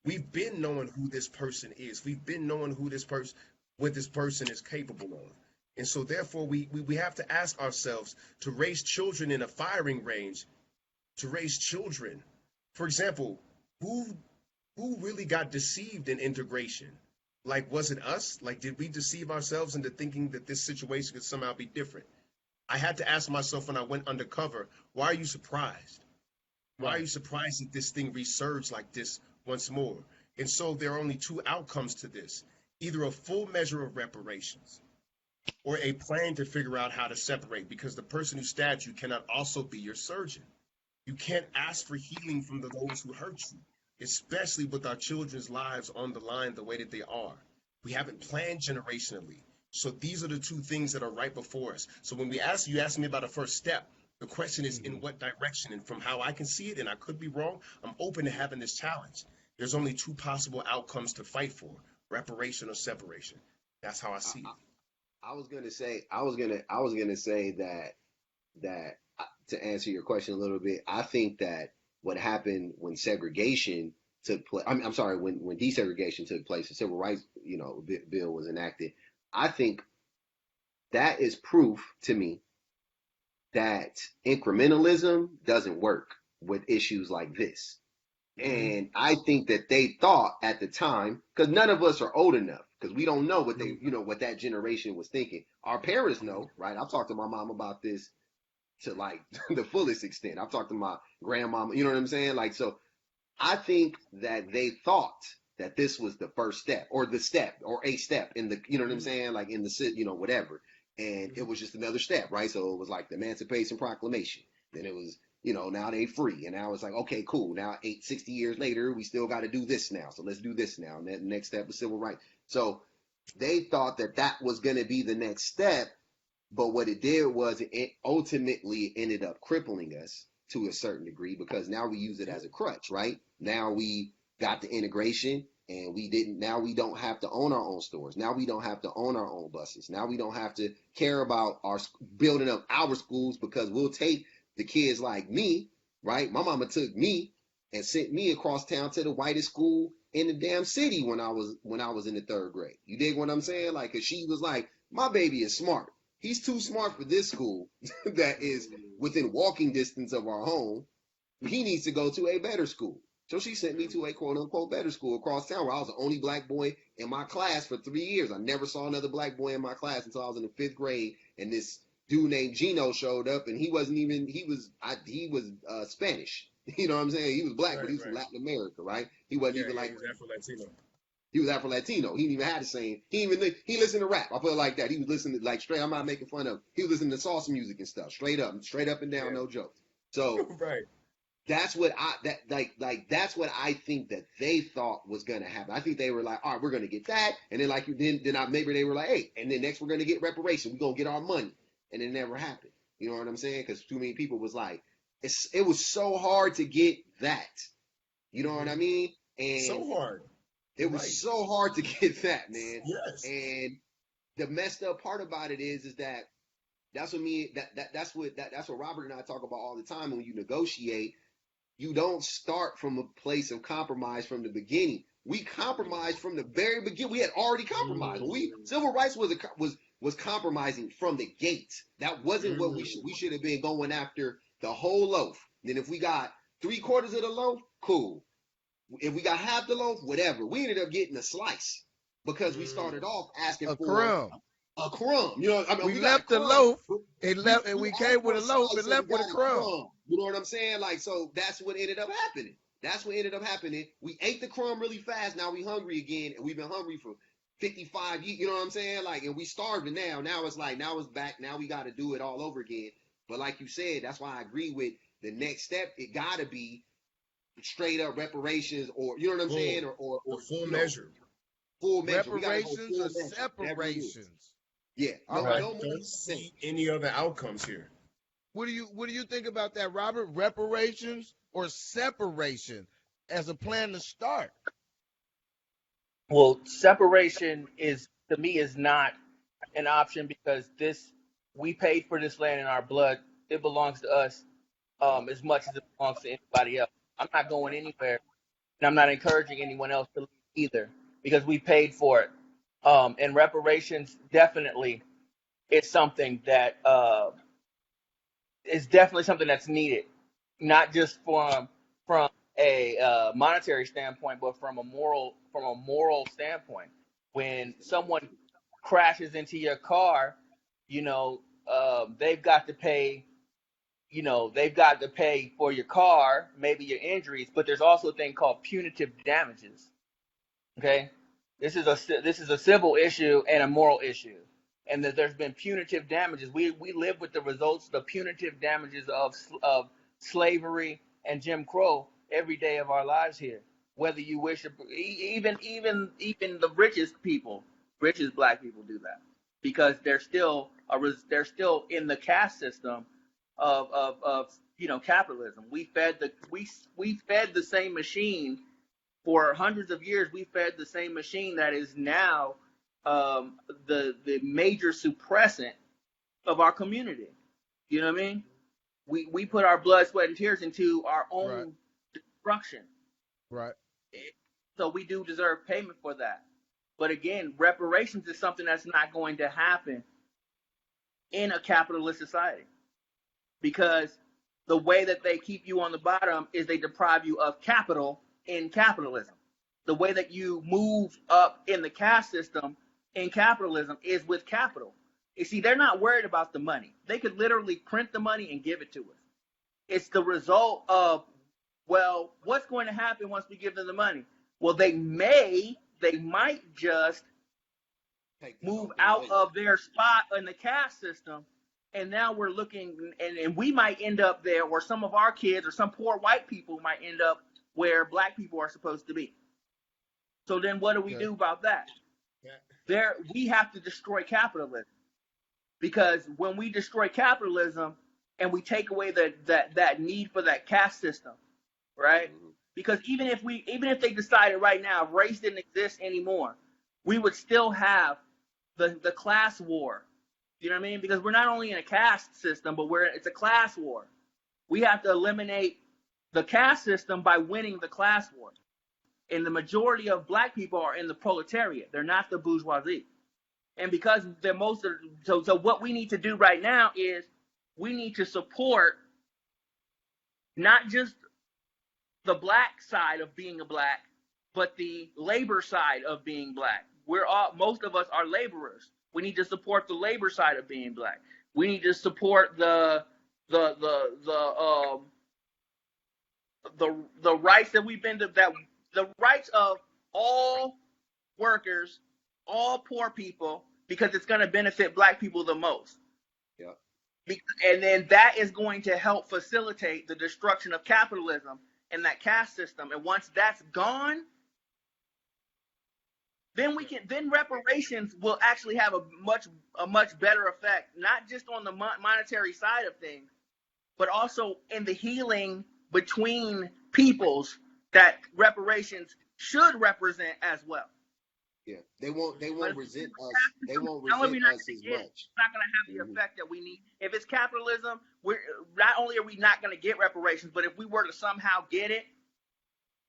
We've been knowing who this person is. We've been knowing who what this person is capable of. And so therefore we have to ask ourselves to raise children in a firing range, to raise children. For example, who really got deceived in integration? Like, was it us? Like, did we deceive ourselves into thinking that this situation could somehow be different? I had to ask myself when I went undercover, why are you surprised? Why are you surprised that this thing resurged like this once more? And so there are only two outcomes to this. Either a full measure of reparations or a plan to figure out how to separate, because the person who stabbed you cannot also be your surgeon. You can't ask for healing from those who hurt you, especially with our children's lives on the line the way that they are. We haven't planned generationally. So these are the two things that are right before us. So when you ask me about a first step, the question is in what direction? And from how I can see it, and I could be wrong, I'm open to having this challenge. There's only two possible outcomes to fight for: reparation or separation. That's how I see it. I was gonna say that to answer your question a little bit, I think that what happened when segregation took place, I'm sorry, when desegregation took place, the civil rights, bill was enacted. I think that is proof to me that incrementalism doesn't work with issues like this. And I think that they thought at the time, because none of us are old enough, because we don't know what what that generation was thinking. Our parents know, right? I've talked to my mom about this to like the fullest extent. I've talked to my grandmama, you know what I'm saying? Like, so I think that they thought that this was the first step or the step or a step in the, you know what I'm saying? Like in the, whatever. And it was just another step, right? So it was like the Emancipation Proclamation. Then it was, now they free. And now it's like, okay, cool. Now 60 years later, we still got to do this now. So let's do this now. And then the next step was civil rights. So they thought that that was going to be the next step. But what it did was it ultimately ended up crippling us to a certain degree, because now we use it as a crutch, right? Now we got the integration, and now we don't have to own our own stores. Now we don't have to own our own buses. Now we don't have to care about our building up our schools, because we'll take the kids like me, right? My mama took me and sent me across town to the whitest school in the damn city when I was in the third grade. You dig what I'm saying? Like, 'cause she was like, my baby is smart. He's too smart for this school that is within walking distance of our home. He needs to go to a better school. So she sent me to a quote unquote better school across town, where I was the only black boy in my class for 3 years. I never saw another black boy in my class until I was in the 5th grade. And this dude named Gino showed up, and he was Spanish. You know what I'm saying? He was black, but he was from Latin America, right? He wasn't even like, he was Afro-Latino. he was Afro-Latino. He didn't even have the same. He listened to rap. I put it like that. He was listening to, like, straight. I'm not making fun of. He was listening to salsa music and stuff, straight up and down, no jokes. So Right. that's what that's what I think that they thought was gonna happen. I think they were like, all right, we're gonna get that, and then maybe they were like, hey, and then next we're gonna get reparation. We're gonna get our money, and it never happened. You know what I'm saying? Because too many people was like, it was so hard to get that. You know what I mean? And So hard. it was so hard to get that, man. Yes. And the messed up part about it is that that's what Robert and I talk about all the time. When you negotiate, you don't start from a place of compromise from the beginning. We compromised from the very beginning. We had already compromised. Civil rights was compromising from the gate. That wasn't what we should have been going after the whole loaf. Then if we got 3/4 of the loaf, cool. If we got half the loaf, whatever. We ended up getting a slice because we started off asking A for crumb. a crumb. You know, I mean, We got left a the crumb. loaf. And we asked came for with a loaf slice and left we with a got crumb. You know what I'm saying? Like, so that's what ended up happening. We ate the crumb really fast. Now we hungry again, and we've been hungry for 55 years. You know what I'm saying? Like, and we starving now. Now it's back. Now we got to do it all over again. But like you said, that's why I agree with the next step. It got to be straight up reparations, or you know what I'm saying, or the full measure. Full measure. Reparations or separations? Yeah. All I right. don't see any other outcomes here. What do you think about that, Robert? Reparations or separation as a plan to start? Well, separation to me is not an option, because we paid for this land in our blood. It belongs to us as much as it belongs to anybody else. I'm not going anywhere, and I'm not encouraging anyone else to leave either, because we paid for it. And reparations definitely is something that is definitely something that's needed, not just from a monetary standpoint, but from a moral standpoint. When someone crashes into your car, they've got to pay. They've got to pay for your car, maybe your injuries, but there's also a thing called punitive damages. Okay, this is a civil issue and a moral issue. and that there's been punitive damages. We live with the results, the punitive damages of slavery and Jim Crow every day of our lives here. Whether you wish, even the richest people, richest black people do that because they're still in the caste system of capitalism. We fed the same machine for hundreds of years. We fed the same machine that is now the major suppressant of our community. You know what I mean? We put our blood, sweat, and tears into our own destruction. Right. So we do deserve payment for that. But again, reparations is something that's not going to happen in a capitalist society, because the way that they keep you on the bottom is they deprive you of capital in capitalism. The way that you move up in the caste system in capitalism is with capital. You see, they're not worried about the money. They could literally print the money and give it to us. It's the result of, well, what's going to happen once we give them the money? Well, they might just move out of their spot in the caste system, and now we're looking, and we might end up there, or some of our kids or some poor white people might end up where black people are supposed to be. So then what do we do about that? We have to destroy capitalism, because when we destroy capitalism and we take away that need for that caste system, right? Because even if they decided right now race didn't exist anymore, we would still have the class war. You know what I mean? Because we're not only in a caste system, but it's a class war. We have to eliminate the caste system by winning the class war. And the majority of black people are in the proletariat. They're not the bourgeoisie. And because they're so what we need to do right now is we need to support not just the black side of being a black, but the labor side of being black. Most of us are laborers. We need to support the labor side of being black. We need to support the rights that we've been the rights of all workers, all poor people, because it's going to benefit black people the most. Yeah. And then that is going to help facilitate the destruction of capitalism and that caste system. And once that's gone, then reparations will actually have a much better effect, not just on the monetary side of things, but also in the healing between peoples that reparations should represent as well. Yeah, they won't resent us. They won't us as much. It's not going to have the effect that we need. If it's capitalism, we're not only are we not going to get reparations, but if we were to somehow get it,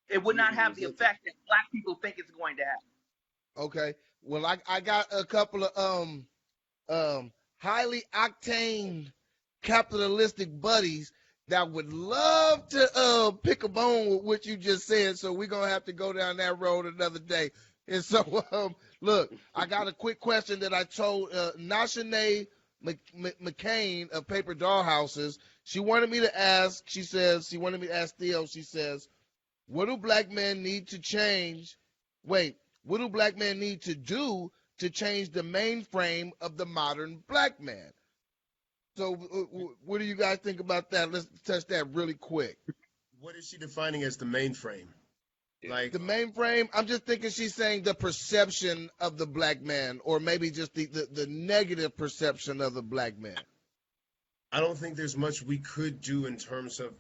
it would not have the effect that black people think it's going to have. Okay. Well, I got a couple of highly octane capitalistic buddies that would love to pick a bone with what you just said. So we're gonna have to go down that road another day. And so, look, I got a quick question that I told Nashane McCain of Paper Dollhouses. She wanted me to ask. She wanted me to ask Theo. She says, "What do black men need to change? What do black men need to do to change the mainframe of the modern black man?" So what do you guys think about that? Let's touch that really quick. What is she defining as the mainframe? Like the mainframe, I'm just thinking she's saying the perception of the black man, or maybe just the negative perception of the black man. I don't think there's much we could do in terms of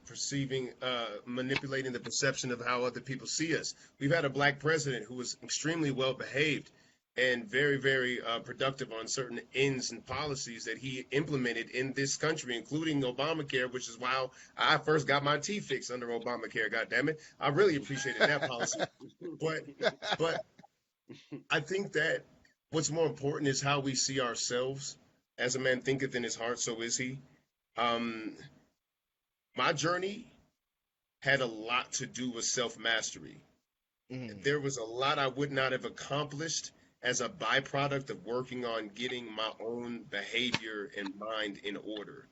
manipulating the perception of how other people see us. We've had a black president who was extremely well behaved and very, very productive on certain ends and policies that he implemented in this country, including Obamacare, which is why I first got my teeth fixed under Obamacare. God damn it, I really appreciated that policy. But I think that what's more important is how we see ourselves. As a man thinketh in his heart, so is he. My journey had a lot to do with self-mastery. Mm. There was a lot I would not have accomplished as a byproduct of working on getting my own behavior and mind in order.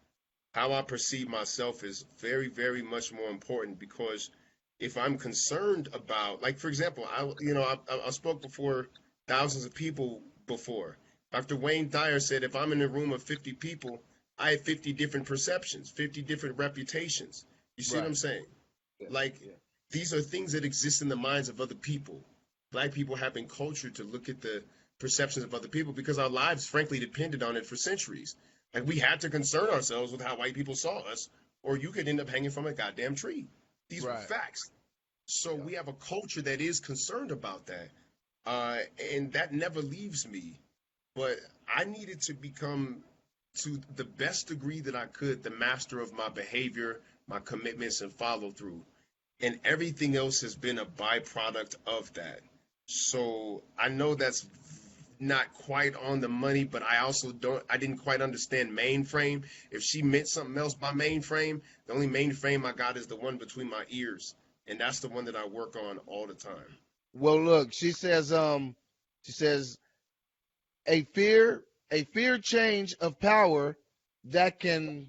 How I perceive myself is very, very much more important, because if I'm concerned about, like, for example, I spoke before thousands of people before. Dr. Wayne Dyer said, if I'm in a room of 50 people, I have 50 different perceptions, 50 different reputations. You see what I'm saying? Yeah, Like, yeah. these are things that exist in the minds of other people. Black people have been cultured to look at the perceptions of other people because our lives, frankly, depended on it for centuries. Like, we had to concern ourselves with how white people saw us, or you could end up hanging from a goddamn tree. These were Right. facts. So we have a culture that is concerned about that. And that never leaves me. But I needed to become, to the best degree that I could, the master of my behavior, my commitments, and follow through. And everything else has been a byproduct of that. So I know that's not quite on the money, but I didn't quite understand mainframe. If she meant something else by mainframe, the only mainframe I got is the one between my ears. And that's the one that I work on all the time. Well, look, she says a fear change of power that can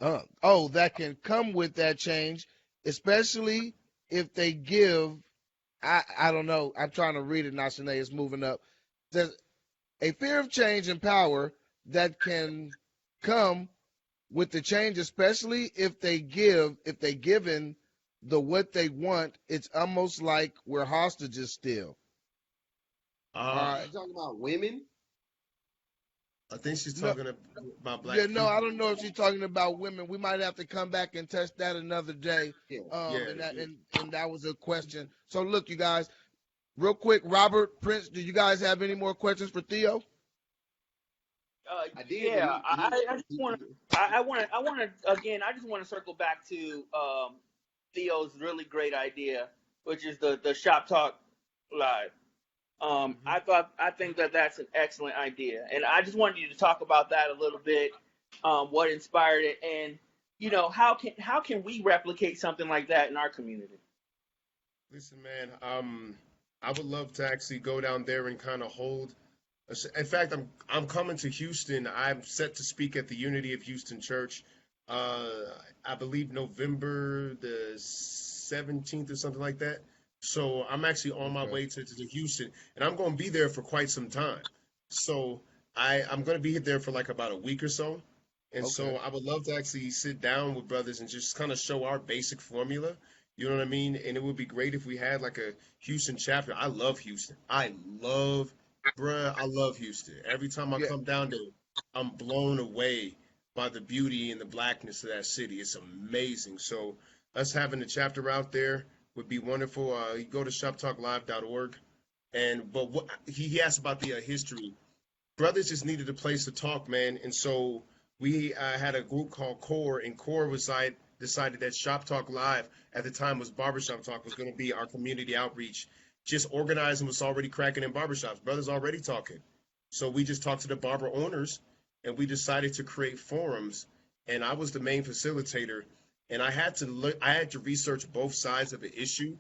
that can come with that change, especially if they give. I don't know. I'm trying to read it now. Sinead is moving up. Says a fear of change and power that can come with the change, especially if they given the what they want. It's almost like we're hostages still. All Uh, right. You talking about women? I think she's No, talking about black yeah, no, I people. don't know if she's talking about women. We might have to come back and test that another day. Yeah. Yeah, And that was a question. So look, you guys, real quick, Robert, Prince, do you guys have any more questions for Theo? I did, Yeah, but I just want to, again, I just want to circle back to Theo's really great idea, which is the Shop Talk Live. I think that that's an excellent idea, and I just wanted you to talk about that a little bit, what inspired it, and how can we replicate something like that in our community? listen, man. I would love to actually go down there and kind of hold. In fact, I'm coming to Houston. I'm set to speak at the Unity of Houston Church. Uh, I believe November the 17th or something like that. So I'm actually on my Okay. way to Houston, and I'm going to be there for quite some time. So I'm going to be there for like about a week or so. And Okay. so I would love to actually sit down with brothers and just kind of show our basic formula. You know what I mean? And it would be great if we had like a Houston chapter. I love Houston. I love Houston. Every time I Yeah. come down there, I'm blown away by the beauty and the blackness of that city. It's amazing. So us having a chapter out there would be wonderful. You go to shoptalklive.org. But what he asked about the history. Brothers just needed a place to talk, man. And so we had a group called Core, and Core decided that Shop Talk Live at the time was Barbershop Talk was going to be our community outreach. Just organizing was already cracking in barbershops. Brothers already talking. So we just talked to the barber owners, and we decided to create forums. And I was the main facilitator, and I had to research both sides of the issue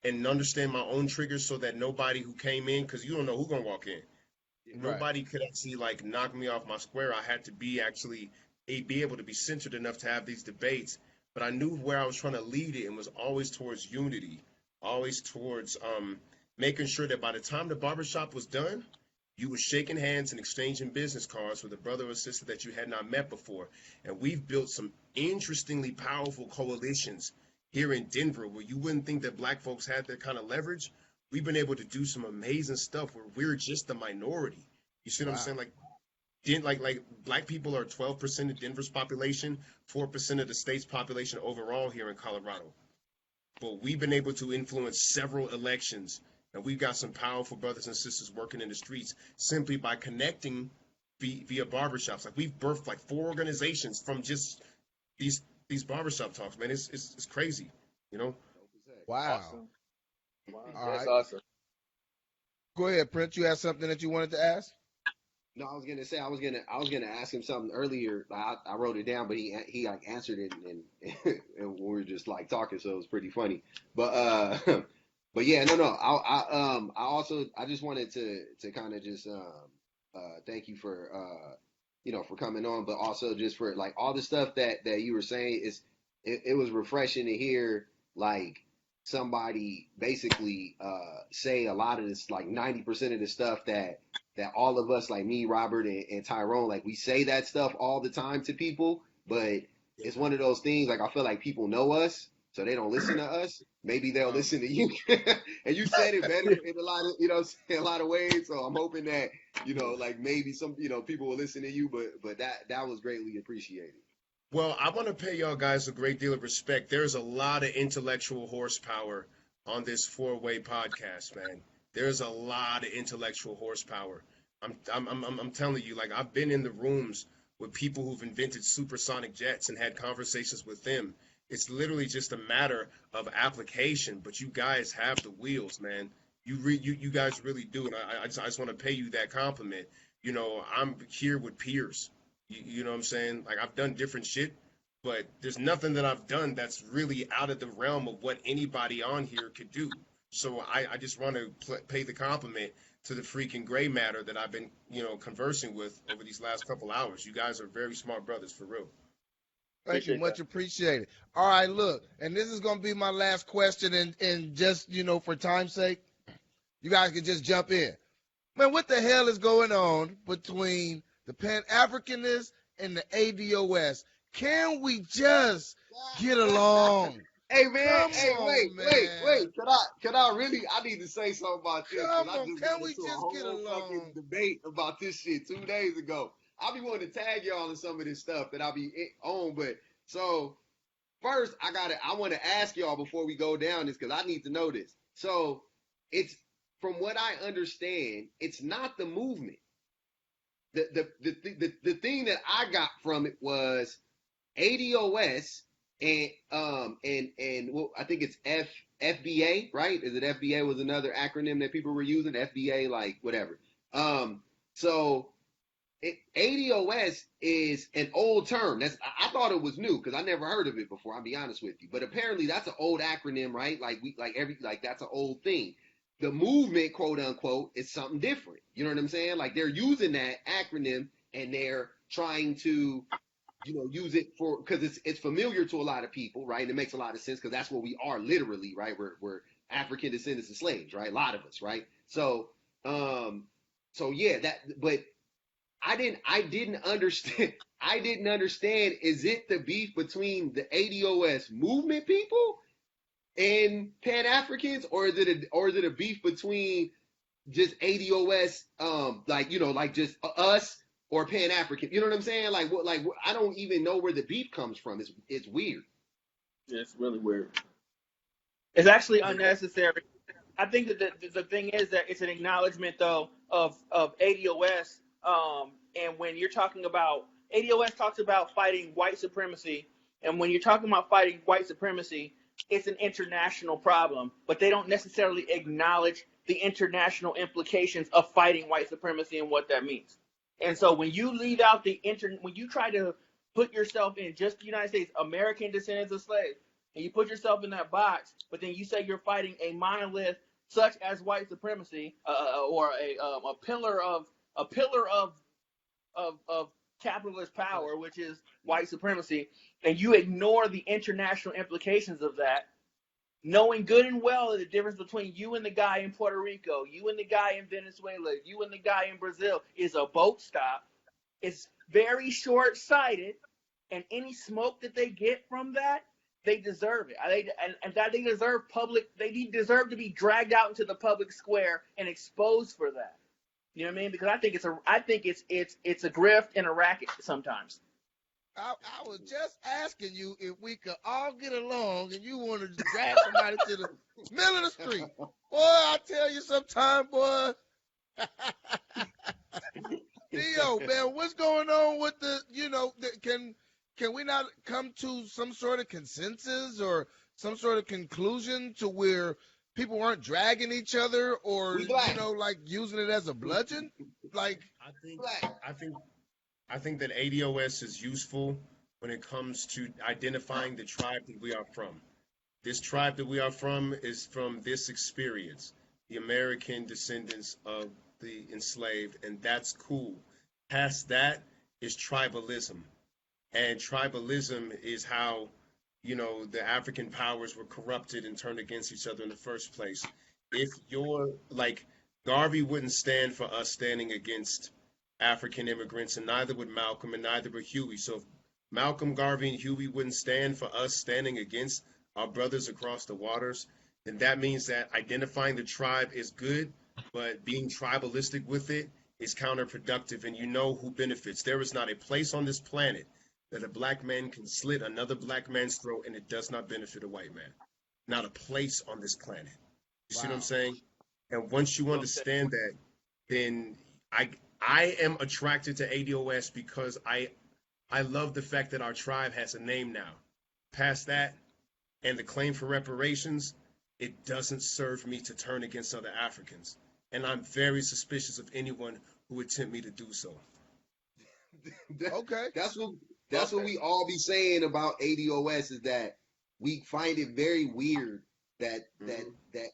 and understand my own triggers so that nobody who came in, because you don't know who's gonna walk in, Right. nobody could actually like knock me off my square. I had to be able to be centered enough to have these debates, but I knew where I was trying to lead it and was always towards unity, always towards making sure that by the time the barbershop was done, you were shaking hands and exchanging business cards with a brother or sister that you had not met before. And we've built some interestingly powerful coalitions here in Denver where you wouldn't think that black folks had that kind of leverage. We've been able to do some amazing stuff where we're just the minority. You see what I'm Wow. saying? Like black people are 12% of Denver's population, 4% of the state's population overall here in Colorado. But we've been able to influence several elections, and we've got some powerful brothers and sisters working in the streets simply by connecting via barbershops. Like we've birthed like 4 organizations from just these barbershop talks, man. It's crazy, you know. Wow. Awesome. Wow, All that's right. awesome. Go ahead, Prince. You had something that you wanted to ask? No, I was gonna say I was gonna ask him something earlier. I wrote it down, but he like answered it and we were just like talking, so it was pretty funny. But but yeah, no. I just wanted to kind of just thank you for for coming on, but also just for like all the stuff that you were saying. It was refreshing to hear like somebody basically say a lot of this, like 90% of the stuff that all of us, like me, Robert, and Tyrone, like we say that stuff all the time to people, but it's one of those things, like I feel like people know us, so they don't listen to us. Maybe they'll listen to you. And you said it better in a lot of, a lot of ways. So I'm hoping that, like maybe some, people will listen to you, but that was greatly appreciated. Well, I want to pay y'all guys a great deal of respect. There's a lot of intellectual horsepower on this four-way podcast, man. There's a lot of intellectual horsepower. I'm telling you, like I've been in the rooms with people who've invented supersonic jets and had conversations with them. It's literally just a matter of application, but you guys have the wheels, man. You guys really do, and I just want to pay you that compliment. I'm here with peers. You know what I'm saying? Like I've done different shit, but there's nothing that I've done that's really out of the realm of what anybody on here could do. So I just want to pay the compliment to the freaking gray matter that I've been, conversing with over these last couple hours. You guys are very smart brothers, for real. Thank you, much appreciated. All right, look, and this is going to be my last question, and just, for time's sake, you guys can just jump in. Man, what the hell is going on between the Pan-Africanists and the ADOS? Can we just get along? Hey man, wait. Can I really? I need to say something about this. Come I on, just can we listened to just a get whole along? fucking debate about this shit 2 days ago. I'll be wanting to tag y'all on some of this stuff that I'll be on, but so first I want to ask y'all before we go down this, because I need to know this. So it's, from what I understand, it's not the movement. The thing that I got from it was ADOS and well, I think it's FBA, right? Is it FBA was another acronym that people were using? FBA, like whatever. So ADOS is an old term. I thought it was new because I never heard of it before. I'll be honest with you, but apparently that's an old acronym, right? Like that's an old thing. The movement, quote unquote, is something different. You know what I'm saying? Like they're using that acronym and they're trying to, use it because it's familiar to a lot of people, right? And it makes a lot of sense because that's what we are literally, right? We're African descendants of slaves, right? A lot of us, right? So yeah, but I didn't understand. I didn't understand. Is it the beef between the ADOS movement people and Pan-Africans, or is it a beef between just ADOS, like just us or Pan-African? You know what I'm saying? Like I don't even know where the beef comes from. It's weird. Yeah, it's really weird. It's actually unnecessary. I think that the thing is that it's an acknowledgement though of ADOS. And when you're talking about ADOS talks about fighting white supremacy, and when you're talking about fighting white supremacy, it's an international problem, but they don't necessarily acknowledge the international implications of fighting white supremacy and what that means. And so when you leave out when you try to put yourself in just the United States, American descendants of slaves, and you put yourself in that box, but then you say you're fighting a monolith such as white supremacy, or a pillar of capitalist power, which is white supremacy, and you ignore the international implications of that, knowing good and well the difference between you and the guy in Puerto Rico, you and the guy in Venezuela, you and the guy in Brazil is a boat stop. It's very short-sighted, and any smoke that they get from that, they deserve it. And that they deserve they deserve to be dragged out into the public square and exposed for that. You know what I mean? Because I think it's a grift and a racket sometimes. I was just asking you if we could all get along, and you want to drag somebody to the middle of the street. Boy, I tell you sometime, boy. Theo, man, what's going on with can we not come to some sort of consensus or some sort of conclusion to where people aren't dragging each other or, like using it as a bludgeon? Like, I think that ADOS is useful when it comes to identifying the tribe that we are from. This tribe that we are from is from this experience, the American descendants of the enslaved, and that's cool. Past that is tribalism. And tribalism is how the African powers were corrupted and turned against each other in the first place. If you're like, Garvey wouldn't stand for us standing against African immigrants, and neither would Malcolm, and neither would Huey. So if Malcolm, Garvey, and Huey wouldn't stand for us standing against our brothers across the waters, then that means that identifying the tribe is good, but being tribalistic with it is counterproductive, and you know who benefits. There is not a place on this planet that a black man can slit another black man's throat and it does not benefit a white man. Not a place on this planet. You see what I'm saying? And once you understand that, then I am attracted to ADOS because I love the fact that our tribe has a name now. Past that, and the claim for reparations, it doesn't serve me to turn against other Africans. And I'm very suspicious of anyone who would tempt me to do so. Okay. That's what we all be saying about ADOS, is that we find it very weird that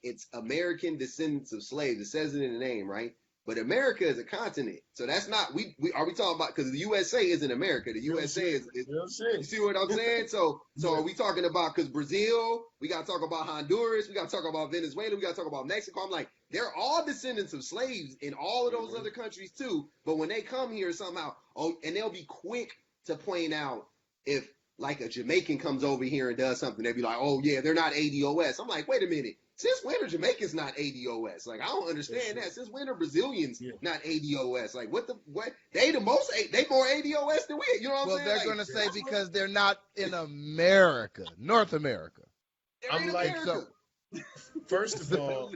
it's American descendants of slaves. It says it in the name, right? But America is a continent, so that's not we are we talking about, because the USA isn't America. The USA is you see what I'm saying? So are we talking about, because Brazil, we got to talk about Honduras, we got to talk about Venezuela, we got to talk about Mexico. I'm like, they're all descendants of slaves in all of those other countries too. But when they come here somehow, and they'll be quick to point out if like a Jamaican comes over here and does something, they'll be like, oh yeah, they're not ADOS. I'm like, wait a minute. Since when are Jamaicans not ADOS? Like, I don't understand that. Since when are Brazilians not ADOS? Like, what? They more ADOS than we. You know what I'm saying? Well, they're going to say because they're not in America, North America. I'm like, so, first of all,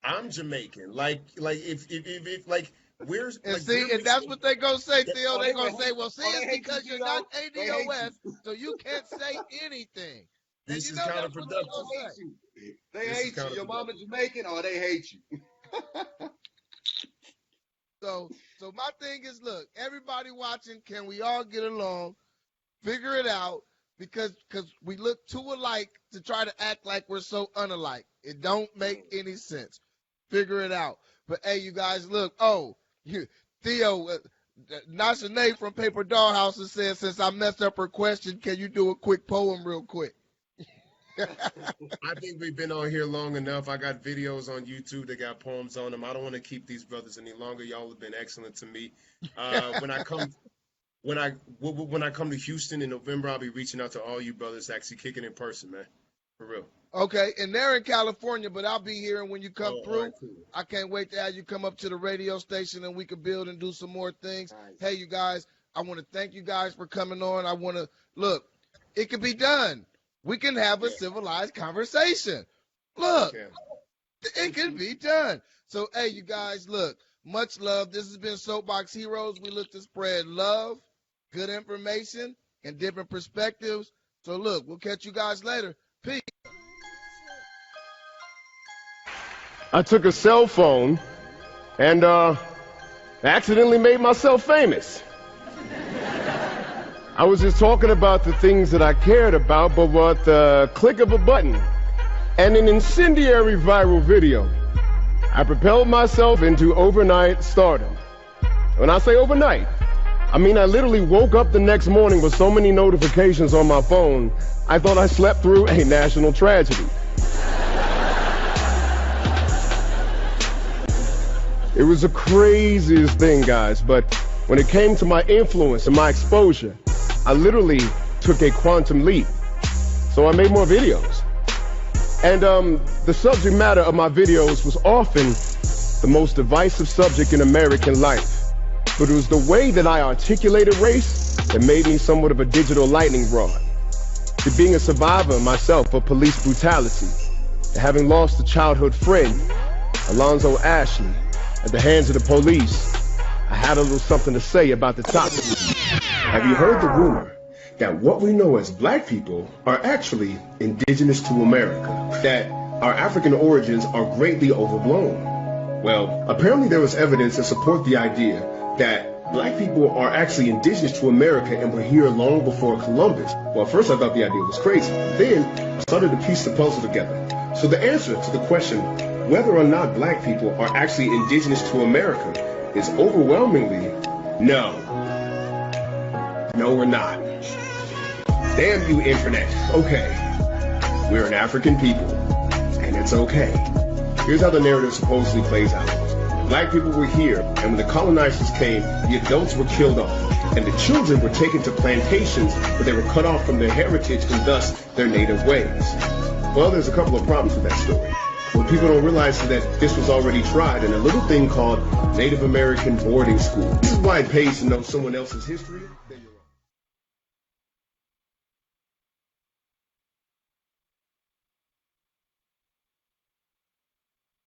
I'm Jamaican. Like if like, where's and like, see, and that's what they're gonna say, Theo. They're gonna say, well, see, it's because you're not ADOS, so you can't say anything. This is counterproductive. They hate you. Your mama Jamaican, or they hate you. So my thing is, look, everybody watching, can we all get along, figure it out, because we look too alike to try to act like we're so unalike. It don't make any sense. Figure it out. But hey, you guys, look. Theo, Nashane from Paper Dollhouses says, since I messed up her question, can you do a quick poem real quick? I think we've been on here long enough. I got videos on YouTube that got poems on them. I don't want to keep these brothers any longer. Y'all have been excellent to me. When I come to Houston in November, I'll be reaching out to all you brothers, actually kicking in person, man, for real. Okay, and they're in California, but I'll be here, and when you come through, right, cool. I can't wait to have you come up to the radio station and we can build and do some more things. Right. Hey, you guys, I want to thank you guys for coming on. I want to, look, it can be done. We can have a civilized conversation. Look, it can be done. So, hey, you guys, look, much love. This has been Soapbox Heroes. We look to spread love, good information, and different perspectives. So, look, we'll catch you guys later. Peace. I took a cell phone and accidentally made myself famous. I was just talking about the things that I cared about, but with the click of a button and an incendiary viral video, I propelled myself into overnight stardom. When I say overnight, I mean I literally woke up the next morning with so many notifications on my phone, I thought I slept through a national tragedy. It was the craziest thing, guys, but when it came to my influence and my exposure, I literally took a quantum leap. So I made more videos. And the subject matter of my videos was often the most divisive subject in American life. But it was the way that I articulated race that made me somewhat of a digital lightning rod. To being a survivor myself of police brutality, to having lost a childhood friend, Alonzo Ashley, at the hands of the police, I had a little something to say about the topic. Have you heard the rumor that what we know as black people are actually indigenous to America? That our African origins are greatly overblown? Well, apparently there was evidence to support the idea that black people are actually indigenous to America and were here long before Columbus. Well, first I thought the idea was crazy. Then I started to piece the puzzle together. So the answer to the question whether or not black people are actually indigenous to America is overwhelmingly no. No, we're not. Damn you, internet. Okay, we're an African people, and it's okay. Here's how the narrative supposedly plays out. Black people were here, and when the colonizers came, the adults were killed off, and the children were taken to plantations where they were cut off from their heritage and thus their native ways. Well, there's a couple of problems with that story. What people don't realize is that this was already tried in a little thing called Native American boarding school. This is why it pays to know someone else's history.